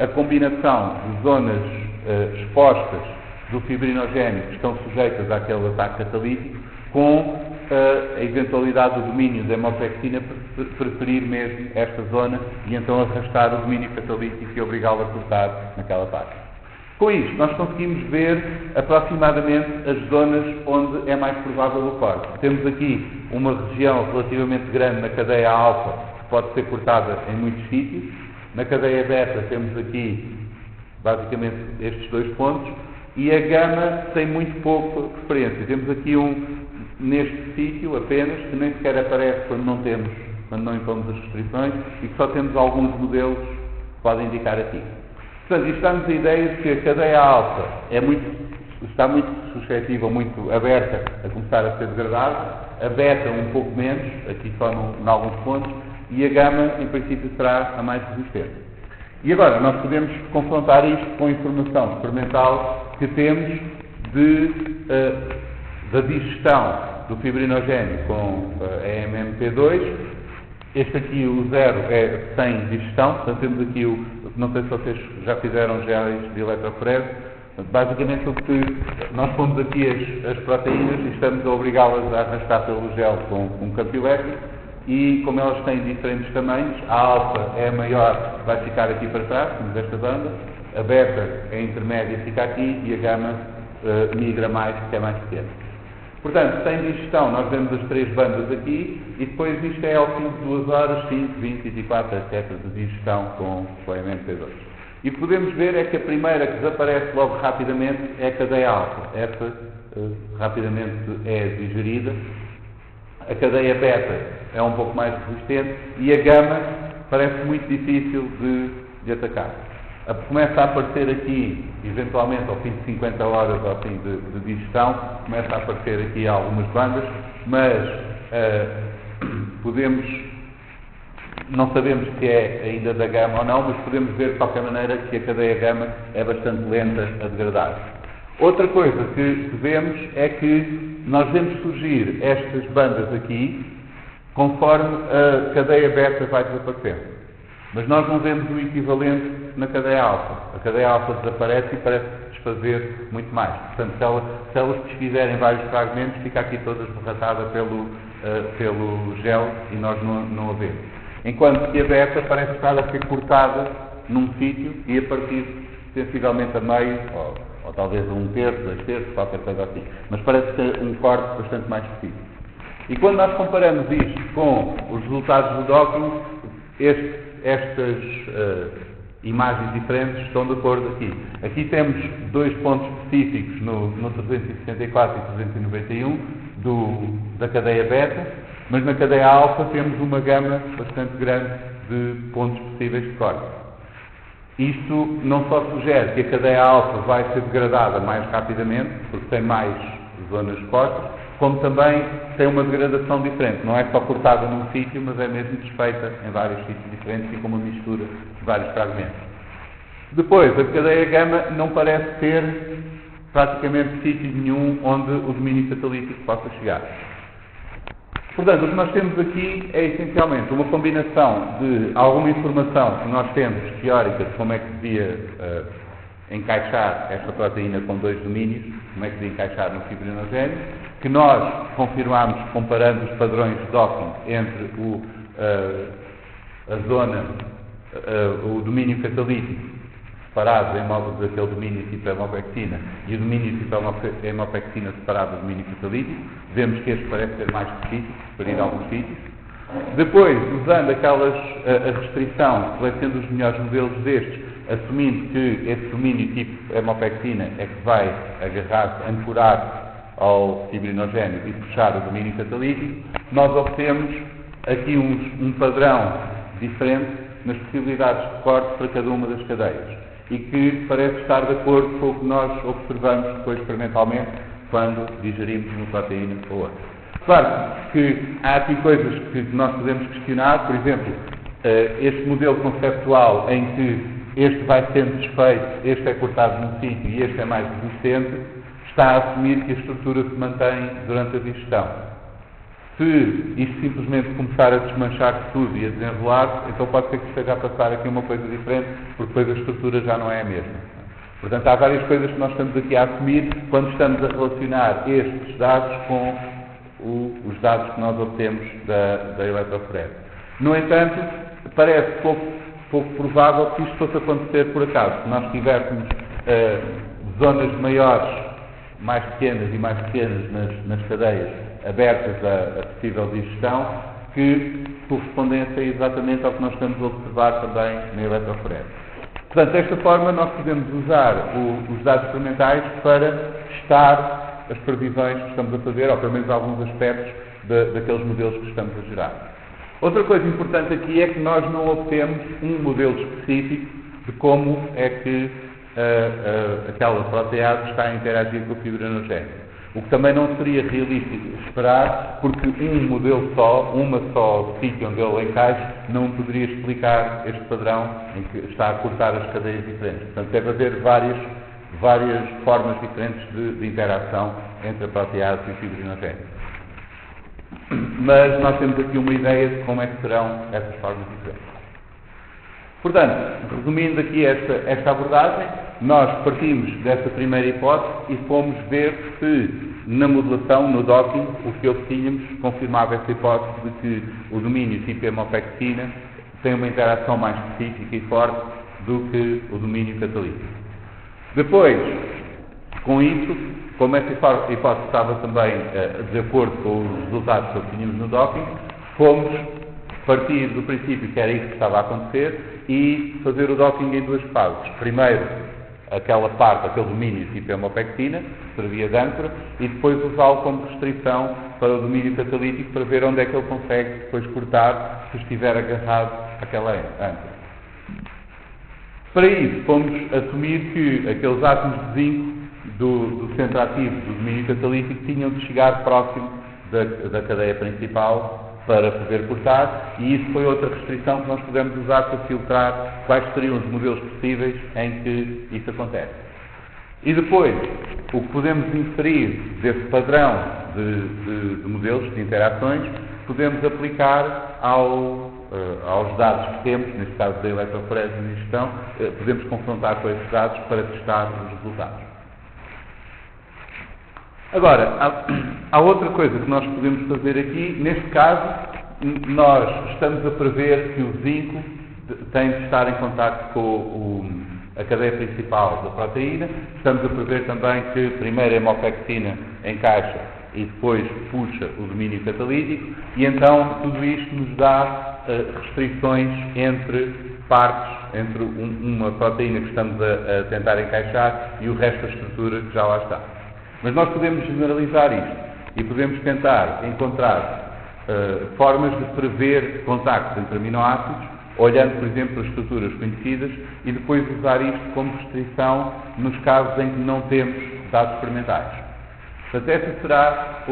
S1: a combinação de zonas expostas do fibrinogénio que estão sujeitas àquele ataque catalítico com a eventualidade do domínio da hemopectina preferir mesmo esta zona e então arrastar o domínio catalítico e obrigá-lo a cortar naquela parte. Com isto, nós conseguimos ver aproximadamente as zonas onde é mais provável o corte. Temos aqui uma região relativamente grande na cadeia alfa, que pode ser cortada em muitos sítios. Na cadeia beta temos aqui, basicamente, estes 2 pontos. E a gama tem muito pouca referência. Temos aqui neste sítio apenas, que nem sequer aparece quando não impomos as restrições, e que só temos alguns modelos que podem indicar aqui. Portanto, isto dá-nos a ideia de que a cadeia alfa está muito suscetível, muito aberta a começar a ser degradada, a beta um pouco menos, aqui só em alguns pontos, e a gama, em princípio, será a mais resistente. E agora, nós podemos confrontar isto com a informação experimental que temos da digestão do fibrinogénio com a MMP2. Este aqui, o 0, é sem digestão, portanto temos aqui não sei se vocês já fizeram géis de eletroforese. Basicamente o que nós pomos aqui as proteínas e estamos a obrigá-las a arrastar pelo gel com um campo elétrico, e como elas têm diferentes tamanhos, a alfa é a maior, vai ficar aqui para trás, como esta banda, a beta é intermédia, fica aqui, e a gama migra mais, porque é mais pequena. Portanto, sem digestão, nós vemos as 3 bandas aqui, e depois isto é ao fim de 2 horas, 5, 20, 24, etc. de digestão com o MMP2. E podemos ver é que a primeira que desaparece logo rapidamente é a cadeia alfa. Essa rapidamente é digerida. A cadeia beta é um pouco mais resistente e a gama parece muito difícil de atacar. Começa a aparecer aqui, eventualmente ao fim de 50 horas, ao fim de digestão, começa a aparecer aqui algumas bandas, mas não sabemos se é ainda da gama ou não, mas podemos ver de qualquer maneira que a cadeia gama é bastante lenta a degradar. Outra coisa que vemos é que nós vemos surgir estas bandas aqui conforme a cadeia beta vai desaparecendo. Mas nós não vemos o equivalente na cadeia alfa. A cadeia alfa desaparece e parece desfazer muito mais. Portanto, se elas desfizerem vários fragmentos, fica aqui toda esborratada pelo gel e nós não a vemos. Enquanto que a beta parece estar a ser cortada num sítio e a partir sensivelmente a meio, ou talvez a 1/3, 2/3, qualquer coisa assim. Mas parece ter um corte bastante mais específico. E quando nós comparamos isto com os resultados do docking, estas imagens diferentes estão de acordo aqui. Aqui temos 2 pontos específicos no 364 e 391 da cadeia beta, mas na cadeia alfa temos uma gama bastante grande de pontos possíveis de corte. Isto não só sugere que a cadeia alfa vai ser degradada mais rapidamente, porque tem mais zonas de corte, como também tem uma degradação diferente. Não é só cortada num sítio, mas é mesmo desfeita em vários sítios diferentes e com uma mistura de vários fragmentos. Depois, a cadeia gama não parece ter praticamente sítio nenhum onde o domínio catalítico possa chegar. Portanto, o que nós temos aqui é essencialmente uma combinação de alguma informação que nós temos teórica de como é que devia encaixar esta proteína com 2 domínios, como é que devia encaixar no fibrinogénio, que nós confirmamos comparando os padrões de docking entre o domínio catalítico separado daquele domínio tipo hemopexina e o domínio tipo hemopexina separado do domínio catalítico. Vemos que este parece ser mais específico para ir a alguns sítios. Depois, usando a restrição, selecionando os melhores modelos destes, assumindo que esse domínio tipo hemopexina é que vai agarrar-se, ancorar ao fibrinogénio e puxar o domínio catalítico, nós obtemos aqui um padrão diferente nas possibilidades de corte para cada uma das cadeias e que parece estar de acordo com o que nós observamos depois experimentalmente quando digerimos uma proteína ou outra. Claro que há aqui coisas que nós podemos questionar, por exemplo, este modelo conceptual em que este vai sendo desfeito, este é cortado num sítio e este é mais resistente, está a assumir que a estrutura se mantém durante a digestão. Se isto simplesmente começar a desmanchar tudo e a desenrolar, então pode ser que esteja a passar aqui uma coisa diferente, porque depois a estrutura já não é a mesma. Portanto, há várias coisas que nós estamos aqui a assumir quando estamos a relacionar estes dados com os dados que nós obtemos da eletroforese. No entanto, parece pouco provável que isto fosse acontecer por acaso. Se nós tivéssemos zonas maiores, mais pequenas e mais pequenas nas cadeias abertas a possível digestão, que correspondessem exatamente ao que nós estamos a observar também na eletroforese. Portanto, desta forma, nós podemos usar os dados experimentais para testar as previsões que estamos a fazer, ou pelo menos alguns aspectos daqueles modelos que estamos a gerar. Outra coisa importante aqui é que nós não obtemos um modelo específico de como é que aquela protease está a interagir com o fibrinogénio. O que também não seria realístico esperar, porque um modelo só, uma só sítio onde ele encaixa, não poderia explicar este padrão em que está a cortar as cadeias diferentes. Portanto, deve haver várias formas diferentes de interação entre a protease e o fibrinogénio. Mas nós temos aqui uma ideia de como é que serão essas formas diferentes. Portanto, resumindo aqui esta abordagem, nós partimos dessa primeira hipótese e fomos ver se na modelação, no docking, o que obtínhamos confirmava essa hipótese de que o domínio tipo hemopexina tem uma interação mais específica e forte do que o domínio catalítico. Depois, Com isso, como essa hipótese estava também de acordo com os resultados que obtínhamos no docking, fomos partir do princípio que era isso que estava a acontecer e fazer o docking em duas fases. Primeiro, aquele domínio tipo hemopectina, que servia de âncora, e depois usá-lo como restrição para o domínio catalítico para ver onde é que ele consegue depois cortar se estiver agarrado àquela âncora. Para isso, fomos assumir que aqueles átomos de zinco do centro ativo do domínio catalítico tinham de chegar próximo da cadeia principal para poder cortar, e isso foi outra restrição que nós pudemos usar para filtrar quais seriam os modelos possíveis em que isso acontece. E depois, o que podemos inferir desse padrão de modelos, de interações, podemos aplicar aos dados que temos, neste caso da eletroforese de gestão, podemos confrontar com esses dados para testar os resultados. Agora, há outra coisa que nós podemos fazer aqui. Neste caso, nós estamos a prever que o zinco tem de estar em contacto com a cadeia principal da proteína. Estamos a prever também que primeiro a hemopectina encaixa e depois puxa o domínio catalítico, e então tudo isto nos dá restrições entre partes, entre uma proteína que estamos a tentar encaixar e o resto da estrutura que já lá está. Mas nós podemos generalizar isto e podemos tentar encontrar formas de prever contactos entre aminoácidos, olhando, por exemplo, para estruturas conhecidas, e depois usar isto como restrição nos casos em que não temos dados experimentais. Portanto, essa será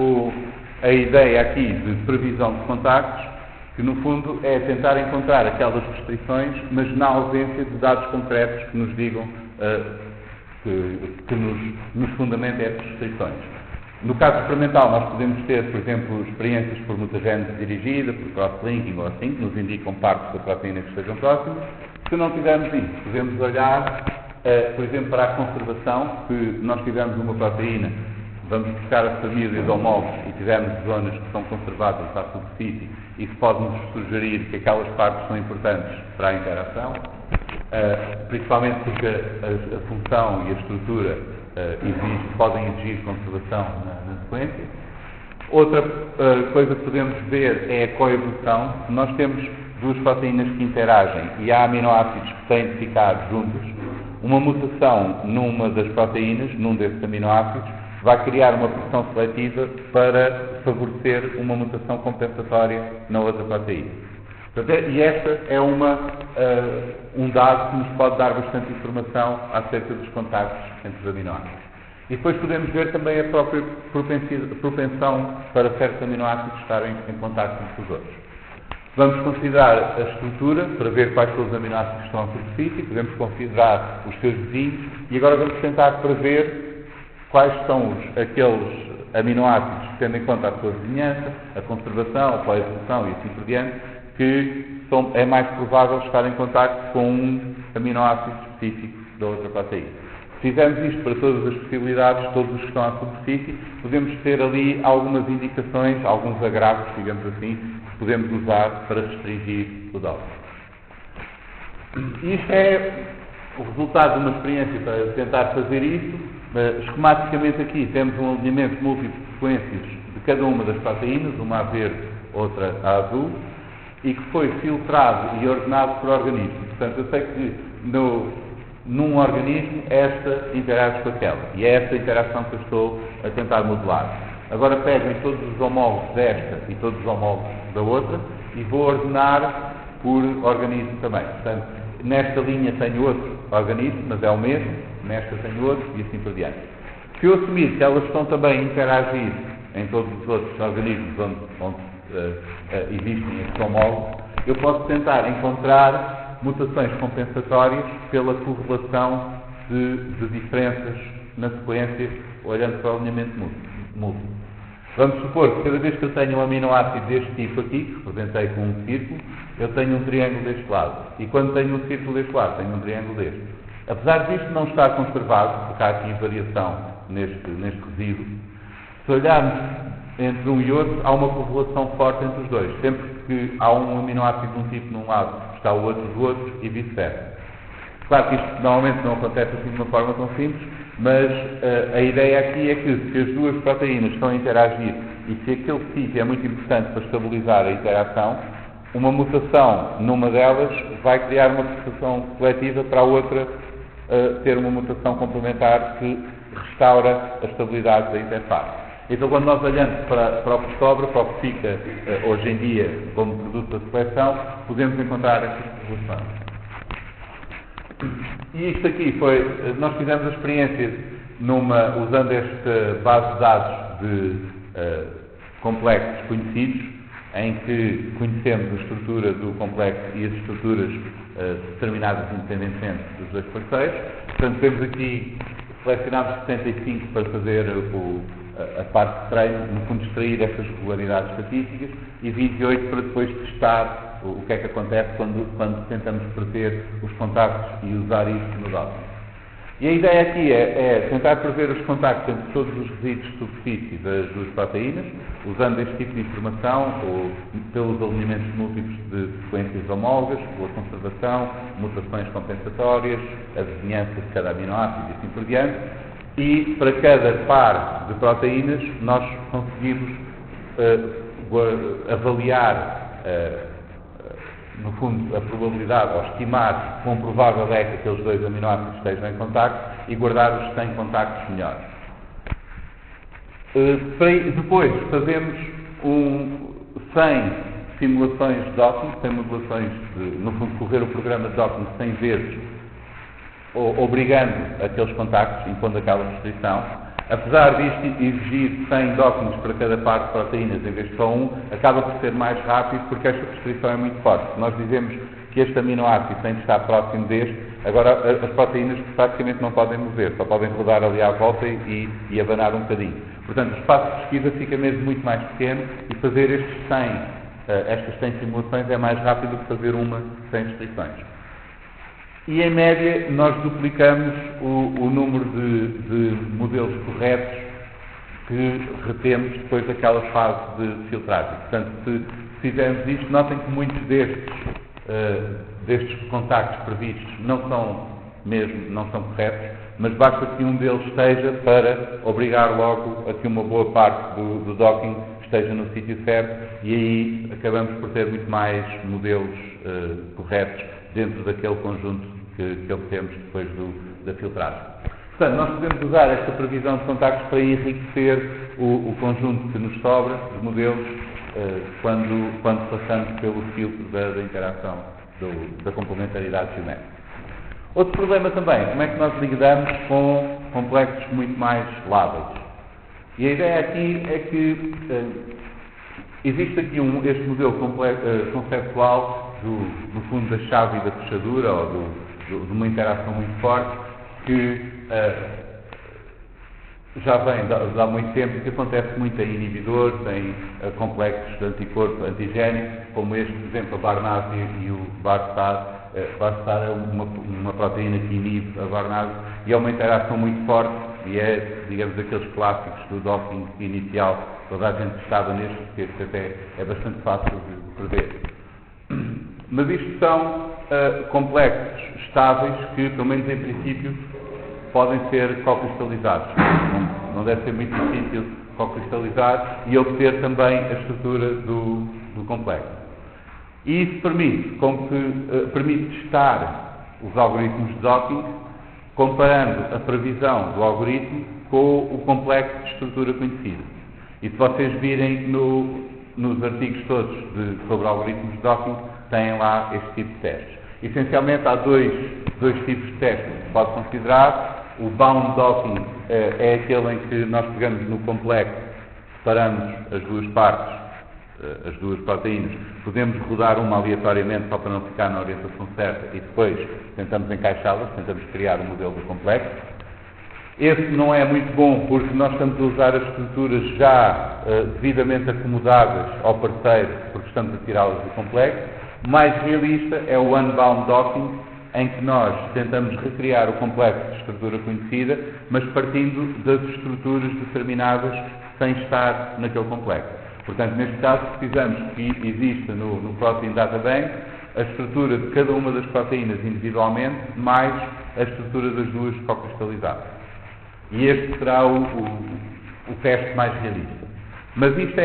S1: a ideia aqui de previsão de contactos, que no fundo é tentar encontrar aquelas restrições, mas na ausência de dados concretos que nos digam que nos fundamentem essas restrições. No caso experimental, nós podemos ter, por exemplo, experiências por mutagénese dirigida, por cross-linking ou assim, que nos indicam partes da proteína que estejam próximas. Se não tivermos isso, podemos olhar, por exemplo, para a conservação, que nós tivermos uma proteína, vamos buscar a família de homólogos e tivermos zonas que são conservadas à superfície, isso pode-nos sugerir que aquelas partes são importantes para a interação. Principalmente porque a função e a estrutura podem exigir conservação na sequência. Outra coisa que podemos ver é a coevolução. Nós temos duas proteínas que interagem e há aminoácidos que têm de ficar juntos. Uma mutação numa das proteínas, num desses aminoácidos, vai criar uma pressão seletiva para favorecer uma mutação compensatória na outra proteína. E esta é um dado que nos pode dar bastante informação acerca dos contactos entre os aminoácidos. E depois podemos ver também a própria propensão para certos aminoácidos estarem em contacto uns com os outros. Vamos considerar a estrutura para ver quais são os aminoácidos que estão à superfície, podemos considerar os seus vizinhos e agora vamos tentar prever quais são aqueles aminoácidos que tendo em conta a sua vizinhança, a conservação, a coevolução e assim por diante, que é mais provável estar em contacto com um aminoácido específico da outra proteína. Se fizermos isto para todas as possibilidades, todos os que estão à superfície, podemos ter ali algumas indicações, alguns agravos, digamos assim, que podemos usar para restringir o dado. Isto é o resultado de uma experiência para tentar fazer isso. Esquematicamente aqui temos um alinhamento múltiplo de sequências de cada uma das proteínas, uma a verde, outra a azul, e que foi filtrado e ordenado por organismo. Portanto, eu sei que num organismo esta interage com aquela, e é esta interação que eu estou a tentar modelar. Agora pego em todos os homólogos desta e todos os homólogos da outra e vou ordenar por organismo também. Portanto, nesta linha tenho outro organismo, mas é o mesmo, nesta tenho outro e assim por diante. Se eu assumir que elas estão também a interagir em todos os outros organismos onde existem estes homólogos, eu posso tentar encontrar mutações compensatórias pela correlação de diferenças na sequência, olhando para o alinhamento múltiplo. Vamos supor que cada vez que eu tenho um aminoácido deste tipo aqui, que representei com um círculo, eu tenho um triângulo deste lado. E quando tenho um círculo deste lado, tenho um triângulo deste. Apesar disto não estar conservado, porque há aqui variação neste resíduo, se olharmos entre um e outro, há uma correlação forte entre os dois. Sempre que há um aminoácido de um tipo num lado, está o outro do outro e vice-versa. Claro que isto normalmente não acontece assim de uma forma tão simples, mas a ideia aqui é que se as duas proteínas estão a interagir e se aquele sítio é muito importante para estabilizar a interação, uma mutação numa delas vai criar uma mutação coletiva para a outra ter uma mutação complementar que restaura a estabilidade da interface. Então, quando nós olhamos para o que sobra, para o que fica hoje em dia como produto da seleção, podemos encontrar estas correlações. E isto aqui foi, nós fizemos a experiência usando esta base de dados de complexos conhecidos, em que conhecemos a estrutura do complexo e as estruturas determinadas independentemente dos dois parceiros. Portanto, temos aqui, selecionámos 75 para fazer a parte de treino, no fundo extrair estas regularidades estatísticas, e 28 para depois testar o que é que acontece quando tentamos prever os contactos e usar isto no docking. E a ideia aqui é tentar prever os contactos entre todos os resíduos de superfície das duas proteínas, usando este tipo de informação, ou pelos alinhamentos múltiplos de sequências homólogas, pela conservação, mutações compensatórias, a vizinhança de cada aminoácido e assim por diante. E para cada par de proteínas nós conseguimos avaliar, no fundo, a probabilidade, ou estimar quão provável é que aqueles dois aminoácidos estejam em contacto e guardar os 100 contactos melhores. Depois fazemos 100 simulações de docking, 100 modulações no fundo, correr o programa de docking 100 vezes, obrigando aqueles contactos, impondo aquela restrição. Apesar disto exigir 100 dockings para cada par de proteínas em vez de só acaba por ser mais rápido porque esta restrição é muito forte. Nós dizemos que este aminoácido tem de estar próximo deste, agora as proteínas praticamente não podem mover, só podem rodar ali à volta e abanar um bocadinho. Portanto, o espaço de pesquisa fica mesmo muito mais pequeno e fazer estas 100 simulações é mais rápido do que fazer uma sem restrições. E, em média, nós duplicamos o número de modelos corretos que retemos depois daquela fase de filtragem. Portanto, se fizermos isto, notem que muitos destes contactos previstos não são corretos, mas basta que um deles esteja para obrigar logo a que uma boa parte do docking esteja no sítio certo, e aí acabamos por ter muito mais modelos corretos dentro daquele conjunto que obtemos depois da filtragem. Portanto, nós podemos usar esta previsão de contactos para enriquecer o conjunto que nos sobra de modelos quando passamos pelo filtro da interação, da complementaridade geométrica. Outro problema também, como é que nós lidamos com complexos muito mais lábeis? E a ideia aqui é que existe aqui este modelo conceptual no fundo da chave e da fechadura, ou de uma interação muito forte, que já vem de há muito tempo, que acontece muito em inibidores, em complexos de anticorpo antigénico, como este, por exemplo, a Barnase e o Barstar. Barstar é uma proteína que inibe a Barnase e é uma interação muito forte e é, digamos, aqueles clássicos do docking inicial. Toda a gente estava neste, porque este até é bastante fácil de prever. Mas isto são complexos estáveis que, pelo menos em princípio, podem ser co-cristalizados. Não deve ser muito difícil co-cristalizar e obter também a estrutura do complexo. E isso permite testar os algoritmos de docking, comparando a previsão do algoritmo com o complexo de estrutura conhecida. E se vocês virem nos artigos todos sobre algoritmos de docking, têm lá este tipo de testes. Essencialmente, há dois tipos de testes que se pode considerar. O bound docking é aquele em que nós pegamos no complexo, separamos as duas partes, as duas proteínas, podemos rodar uma aleatoriamente só para não ficar na orientação certa e depois tentamos encaixá-las, tentamos criar um modelo do complexo. Esse não é muito bom porque nós estamos a usar as estruturas já devidamente acomodadas ao parceiro, porque estamos a tirá-las do complexo. Mais realista é o unbound docking, em que nós tentamos recriar o complexo de estrutura conhecida, mas partindo das estruturas determinadas sem estar naquele complexo. Portanto, neste caso, precisamos que exista no Protein Data Bank a estrutura de cada uma das proteínas individualmente, mais a estrutura das duas co-cristalizadas. E este será o teste mais realista. Mas isto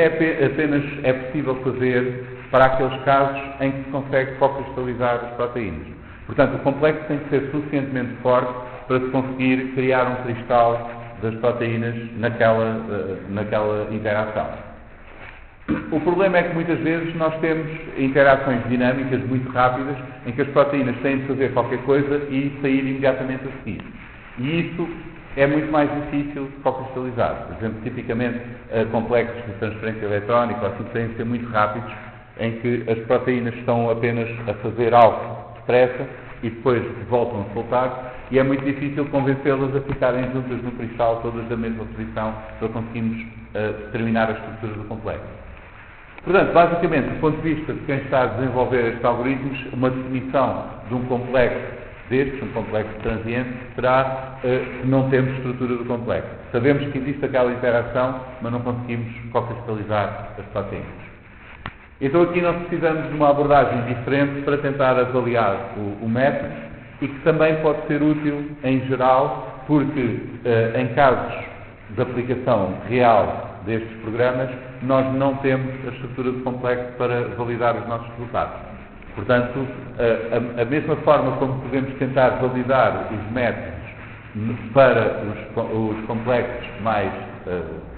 S1: apenas é possível fazer para aqueles casos em que se consegue cocristalizar as proteínas. Portanto, o complexo tem que ser suficientemente forte para se conseguir criar um cristal das proteínas naquela interação. O problema é que muitas vezes nós temos interações dinâmicas muito rápidas em que as proteínas têm de fazer qualquer coisa e sair imediatamente a seguir. E isso é muito mais difícil de cocristalizar. Por exemplo, tipicamente complexos de transferência eletrónica assim têm de ser muito rápidos, em que as proteínas estão apenas a fazer algo depressa e depois voltam a soltar, e é muito difícil convencê-las a ficarem juntas no cristal, todas da mesma posição, para conseguirmos determinar a estrutura do complexo. Portanto, basicamente, do ponto de vista de quem está a desenvolver estes algoritmos, uma definição de um complexo destes, um complexo transiente, será que não temos estrutura do complexo. Sabemos que existe aquela interação, mas não conseguimos cocristalizar as proteínas. Então aqui nós precisamos de uma abordagem diferente para tentar avaliar o método e que também pode ser útil em geral, porque em casos de aplicação real destes programas, nós não temos a estrutura do complexo para validar os nossos resultados. Portanto, a mesma forma como podemos tentar validar os métodos para os complexos mais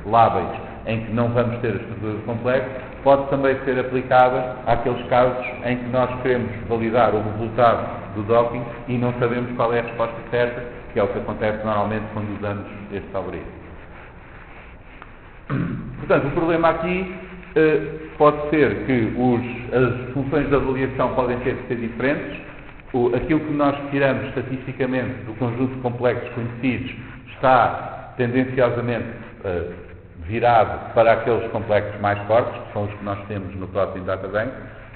S1: lábeis, em que não vamos ter a estrutura do complexo, pode também ser aplicada àqueles casos em que nós queremos validar o resultado do docking e não sabemos qual é a resposta certa, que é o que acontece normalmente quando usamos este algoritmo. Portanto, o problema aqui pode ser que as funções de avaliação podem ter de ser diferentes. Aquilo que nós tiramos estatisticamente do conjunto de complexos conhecidos está tendenciosamente virado para aqueles complexos mais fortes, que são os que nós temos no Protein Data Bank.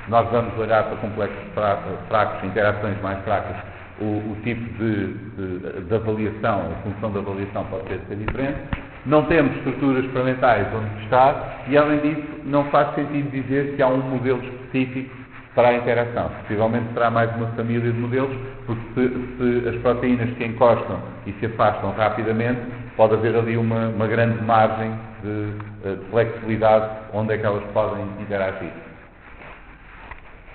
S1: Nós vamos olhar para complexos fracos, interações mais fracas, o tipo de avaliação, a função de avaliação pode ter de ser diferente. Não temos estruturas experimentais onde testar e, além disso, não faz sentido dizer que há um modelo específico para a interação. Possivelmente será mais uma família de modelos, porque se as proteínas se encostam e se afastam rapidamente, pode haver ali uma grande margem de flexibilidade onde é que elas podem interagir.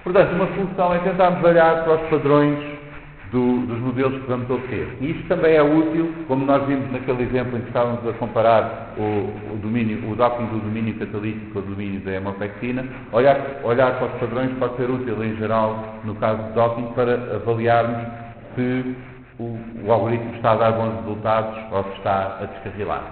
S1: Portanto, uma solução é tentarmos olhar para os padrões dos modelos que vamos obter. E isto também é útil, como nós vimos naquele exemplo em que estávamos a comparar o docking do domínio catalítico com o domínio da hemopexina. Olhar para os padrões pode ser útil em geral, no caso do docking, para avaliarmos se o algoritmo está a dar bons resultados ou se está a descarrilar.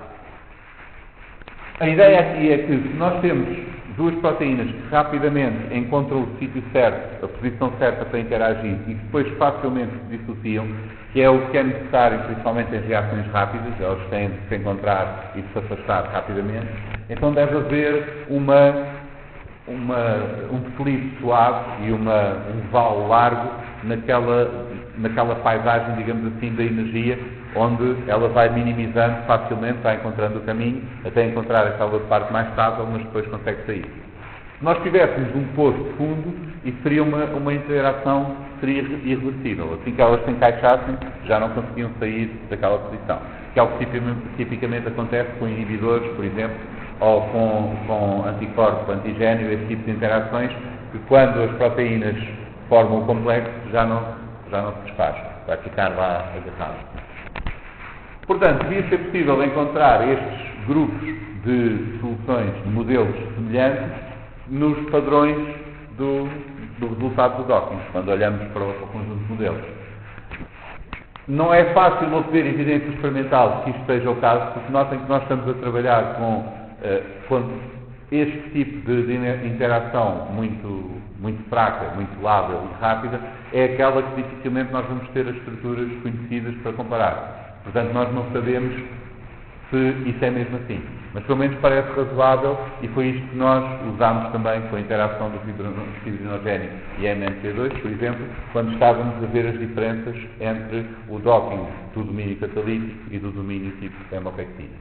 S1: A ideia aqui é que se nós temos duas proteínas que rapidamente encontram o sítio certo, a posição certa para interagir e que depois facilmente se dissociam, que é o que é necessário principalmente em reações rápidas, elas têm de se encontrar e de se afastar rapidamente, então deve haver um declive suave e um vale largo naquela paisagem, digamos assim, da energia, onde ela vai minimizando facilmente, vai encontrando o caminho, até encontrar aquela parte mais estável, mas depois consegue sair. Se nós tivéssemos um poço de fundo, isso seria uma interação que seria irreversível. Assim que elas se encaixassem, já não conseguiam sair daquela posição. Que é o que tipicamente acontece com inibidores, por exemplo, ou com anticorpo, antigênio, esse tipo de interações, que quando as proteínas formam o complexo, já não se desfaz, vai ficar lá agarrado. Portanto, devia ser possível encontrar estes grupos de soluções, de modelos semelhantes, nos padrões do resultado do docking, quando olhamos para o conjunto de modelos. Não é fácil obter evidência experimental que isto seja o caso, porque notem que nós estamos a trabalhar com este tipo de interação muito fraca, muito lábil e rápida, é aquela que dificilmente nós vamos ter as estruturas conhecidas para comparar. Portanto, nós não sabemos se isso é mesmo assim. Mas pelo menos parece razoável e foi isto que nós usámos também com a interação do fibrinogénico e MNT2, por exemplo, quando estávamos a ver as diferenças entre o docking do domínio catalítico e do domínio tipo hemopexina.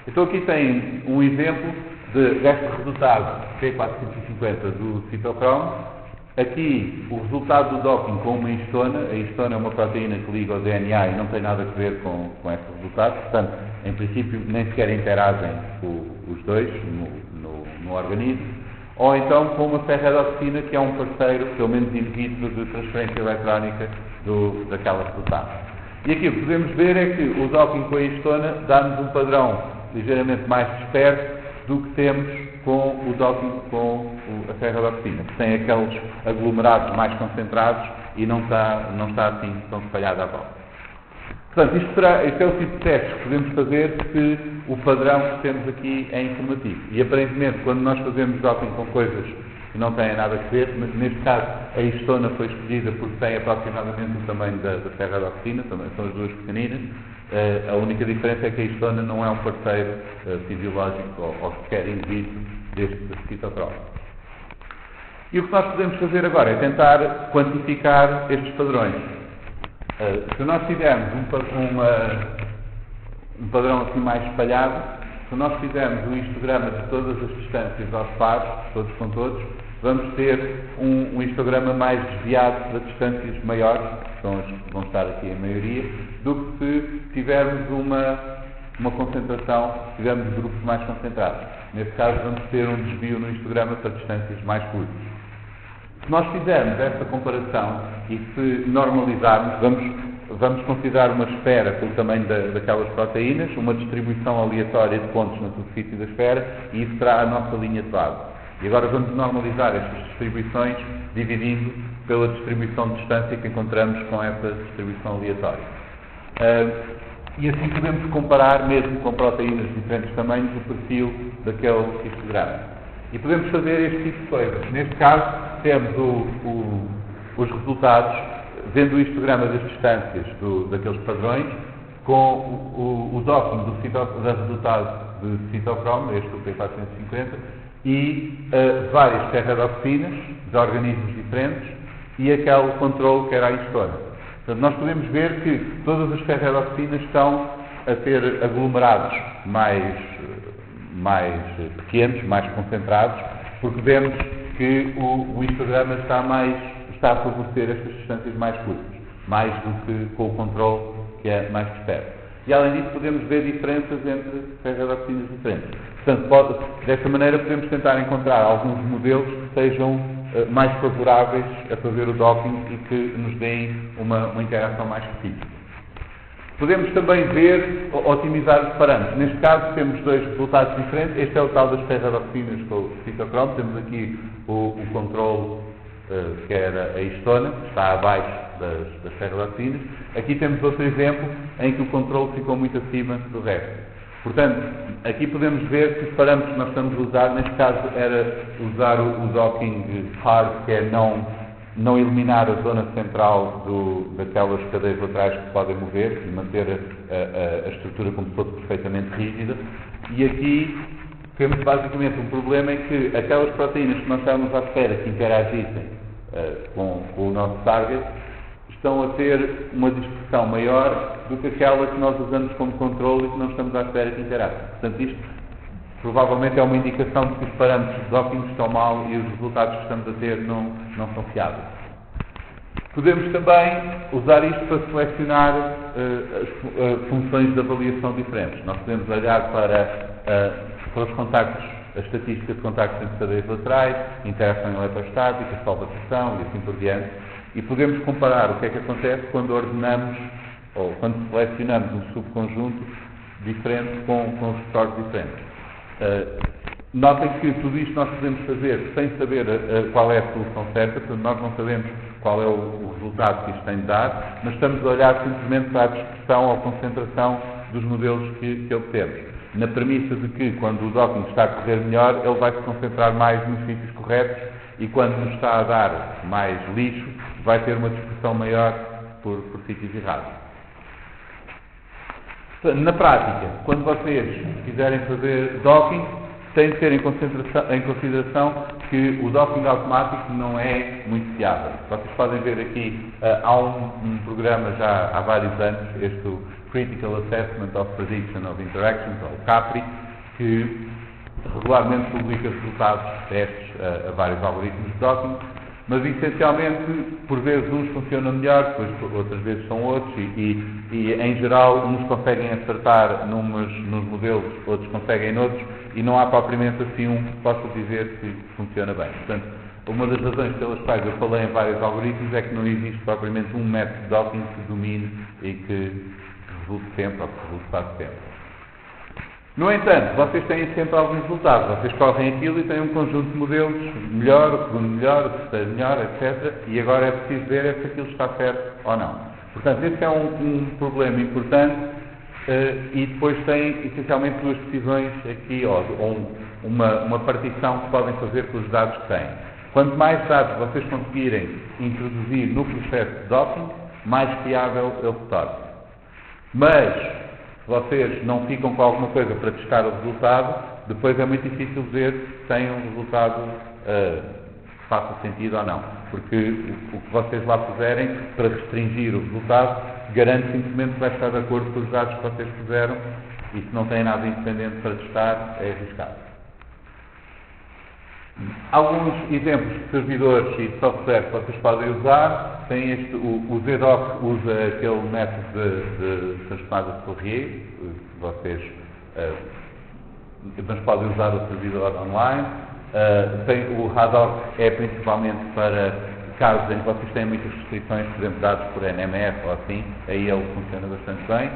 S1: Então aqui tem um exemplo deste resultado P450 do citocromo. Aqui o resultado do docking com uma histona. A histona é uma proteína que liga ao DNA e não tem nada a ver com esse resultado. Portanto, em princípio, nem sequer interagem os dois no organismo, ou então com uma ferredoxina, que é um parceiro, pelo menos in vitro, de transferência eletrónica daquela substância. E aqui o que podemos ver é que o docking com a histona dá-nos um padrão ligeiramente mais disperso do que temos com o docking com a ferredoxina, que tem aqueles aglomerados mais concentrados e não está assim tão espalhado à volta. Portanto, isto é o tipo de testes que podemos fazer se o padrão que temos aqui é informativo. E aparentemente, quando nós fazemos docking com coisas que não têm nada a ver, mas neste caso a histona foi escolhida porque tem aproximadamente o tamanho da ferredoxina, também são as duas pequeninas. A única diferença é que a histona não é um parceiro fisiológico ou sequer in vitro deste citocromo. E o que nós podemos fazer agora é tentar quantificar estes padrões. Se nós tivermos um padrão assim mais espalhado, se nós fizermos um histograma de todas as distâncias aos pares, todos com todos, vamos ter um histograma mais desviado para distâncias maiores, que são as que vão estar aqui em maioria, do que se tivermos uma concentração, tivermos grupos mais concentrados. Nesse caso, vamos ter um desvio no histograma para distâncias mais curtas. Se nós fizermos esta comparação e se normalizarmos, vamos considerar uma esfera pelo tamanho daquelas proteínas, uma distribuição aleatória de pontos na superfície da esfera, e isso será a nossa linha de base. E agora vamos normalizar estas distribuições dividindo pela distribuição de distância que encontramos com essa distribuição aleatória. E assim podemos comparar, mesmo com proteínas de diferentes tamanhos, o perfil daquele histograma. E podemos fazer este tipo de coisas. Neste caso, temos os resultados, vendo o histograma das distâncias daqueles padrões, com o docking do resultado de citocromo, este o P450, e várias ferredoxinas de organismos diferentes e aquele controle que era a histona. Portanto, nós podemos ver que todas as ferredoxinas estão a ter aglomerados mais pequenos, mais concentrados, porque vemos que o histograma está a favorecer estas distâncias mais curtas, mais do que com o controle que é mais disperso. E além disso podemos ver diferenças entre ferredoxinas diferentes. Portanto, desta maneira podemos tentar encontrar alguns modelos que sejam mais favoráveis a fazer o docking e que nos deem uma interação mais específica. Podemos também ver, otimizar os parâmetros. Neste caso temos dois resultados diferentes. Este é o tal das ferredoxinas com o citocromo. Temos aqui o controle que era a histona, que está abaixo das ferredoxinas. Aqui temos outro exemplo em que o controle ficou muito acima do resto. Portanto, aqui podemos ver que os parâmetros que nós estamos a usar, neste caso era usar o docking hard, que é não eliminar a zona central daquelas cadeias laterais que podem mover e manter a estrutura como se fosse perfeitamente rígida. E aqui temos basicamente um problema em que aquelas proteínas que nós estávamos à espera que interagissem com o nosso target estão a ter uma dispersão maior do que aquela que nós usamos como controle e que não estamos à espera que interaja. Portanto, isto provavelmente é uma indicação de que os parâmetros de docking estão mal e os resultados que estamos a ter não são fiáveis. Podemos também usar isto para selecionar as funções de avaliação diferentes. Nós podemos olhar para os contactos, as estatísticas de contactos entre cadeias laterais, interação eletrostática, solvatação e assim por diante, e podemos comparar o que é que acontece quando ordenamos ou quando selecionamos um subconjunto diferente com resultados diferentes. Notem que tudo isto nós podemos fazer sem saber qual é a solução certa, portanto nós não sabemos qual é o resultado que isto tem de dar, mas estamos a olhar simplesmente para a dispersão ou concentração dos modelos que obtemos, na premissa de que quando o docking está a correr melhor, ele vai se concentrar mais nos sítios corretos e quando nos está a dar mais lixo, vai ter uma dispersão maior por sítios errados. Na prática, quando vocês quiserem fazer docking, têm de ter em consideração que o docking automático não é muito fiável. Vocês podem ver aqui, há um programa já há vários anos, este Critical Assessment of Prediction of Interactions, ou CAPRI, que regularmente publica resultados de testes a vários algoritmos de docking, mas essencialmente, por vezes uns funcionam melhor, depois outras vezes são outros, e em geral uns conseguem acertar nos modelos, outros conseguem noutros, e não há propriamente assim um que possa dizer que funciona bem. Portanto, uma das razões pelas quais eu falei em vários algoritmos é que não existe propriamente um método de docking que domine e que resulte sempre, ou que resulte quase sempre. No entanto, vocês têm sempre alguns resultados. Vocês correm aquilo e têm um conjunto de modelos, melhor, o segundo melhor, o terceiro melhor, etc. E agora é preciso ver se aquilo está certo ou não. Portanto, esse é um problema importante e depois tem essencialmente duas decisões aqui, ou uma partição que podem fazer com os dados que têm. Quanto mais dados vocês conseguirem introduzir no processo de docking, mais fiável ele se torna. Mas, se vocês não ficam com alguma coisa para testar o resultado, depois é muito difícil dizer se tem um resultado que faça sentido ou não. Porque o que vocês lá puserem para restringir o resultado garante simplesmente que vai estar de acordo com os dados que vocês puseram e se não tem nada independente para testar, é arriscado. Alguns exemplos de servidores e de software que vocês podem usar, tem o ZDoc usa aquele método de transformada de Fourier, mas podem usar o servidor online. Tem o Hadoc, é principalmente para casos em que vocês têm muitas restrições, por exemplo, dados por NMR ou assim, aí ele funciona bastante bem.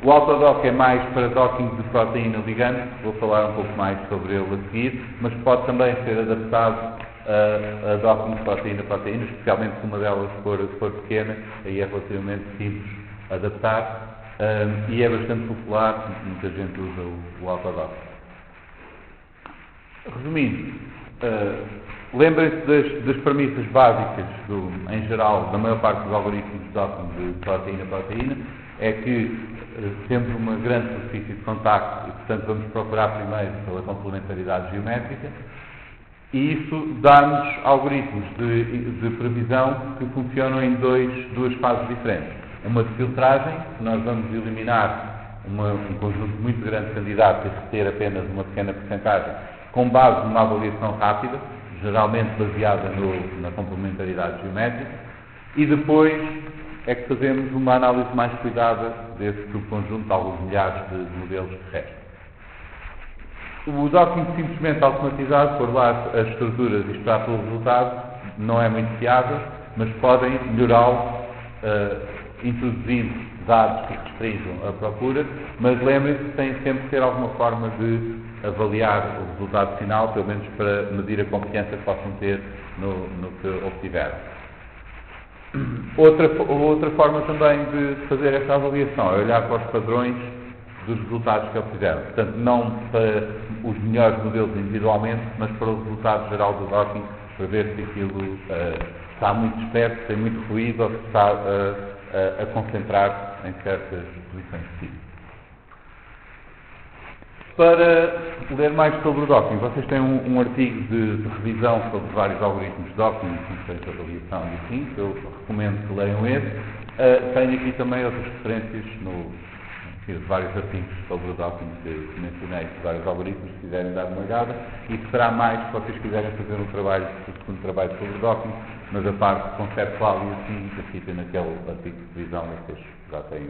S1: O Autodoc é mais para docking de proteína ligante, vou falar um pouco mais sobre ele a seguir, mas pode também ser adaptado a docking de proteína-proteína, especialmente se uma delas for pequena, aí é relativamente simples adaptar e é bastante popular, muita gente usa o Autodoc. Resumindo, lembrem-se das premissas básicas, em geral, da maior parte dos algoritmos de docking de proteína-proteína, é que temos uma grande superfície de contacto e, portanto, vamos procurar primeiro pela complementaridade geométrica e isso dá-nos algoritmos de previsão que funcionam em duas fases diferentes. Uma de filtragem, que nós vamos eliminar um conjunto muito grande de candidatos e reter apenas uma pequena porcentagem com base numa avaliação rápida, geralmente baseada na complementaridade geométrica, e depois é que fazemos uma análise mais cuidada desse subconjunto de alguns milhares de modelos de resto. O docking simplesmente automatizado, por lá as estruturas e esperar pelo resultado, não é muito fiável, mas podem melhorá-lo introduzindo dados que restringam a procura, mas lembrem-se que tem sempre que ter alguma forma de avaliar o resultado final, pelo menos para medir a confiança que possam ter no que obtiveram. Outra forma também de fazer esta avaliação é olhar para os padrões dos resultados que obtiveram. Portanto, não para os melhores modelos individualmente, mas para o resultado geral do docking, para ver se aquilo está muito disperso, tem muito ruído ou se está a concentrar em certas posições específicas. Para ler mais sobre o docking, vocês têm um artigo de revisão sobre vários algoritmos de docking e funções de avaliação e assim, que eu recomendo que leiam esse. Tenho aqui também outras referências de vários artigos sobre o docking que mencionei, de vários algoritmos, se quiserem dar uma olhada, e que será mais se vocês quiserem fazer um segundo trabalho sobre o docking, mas a parte conceptual e assim, aqui tem naquele artigo de revisão, vocês já têm.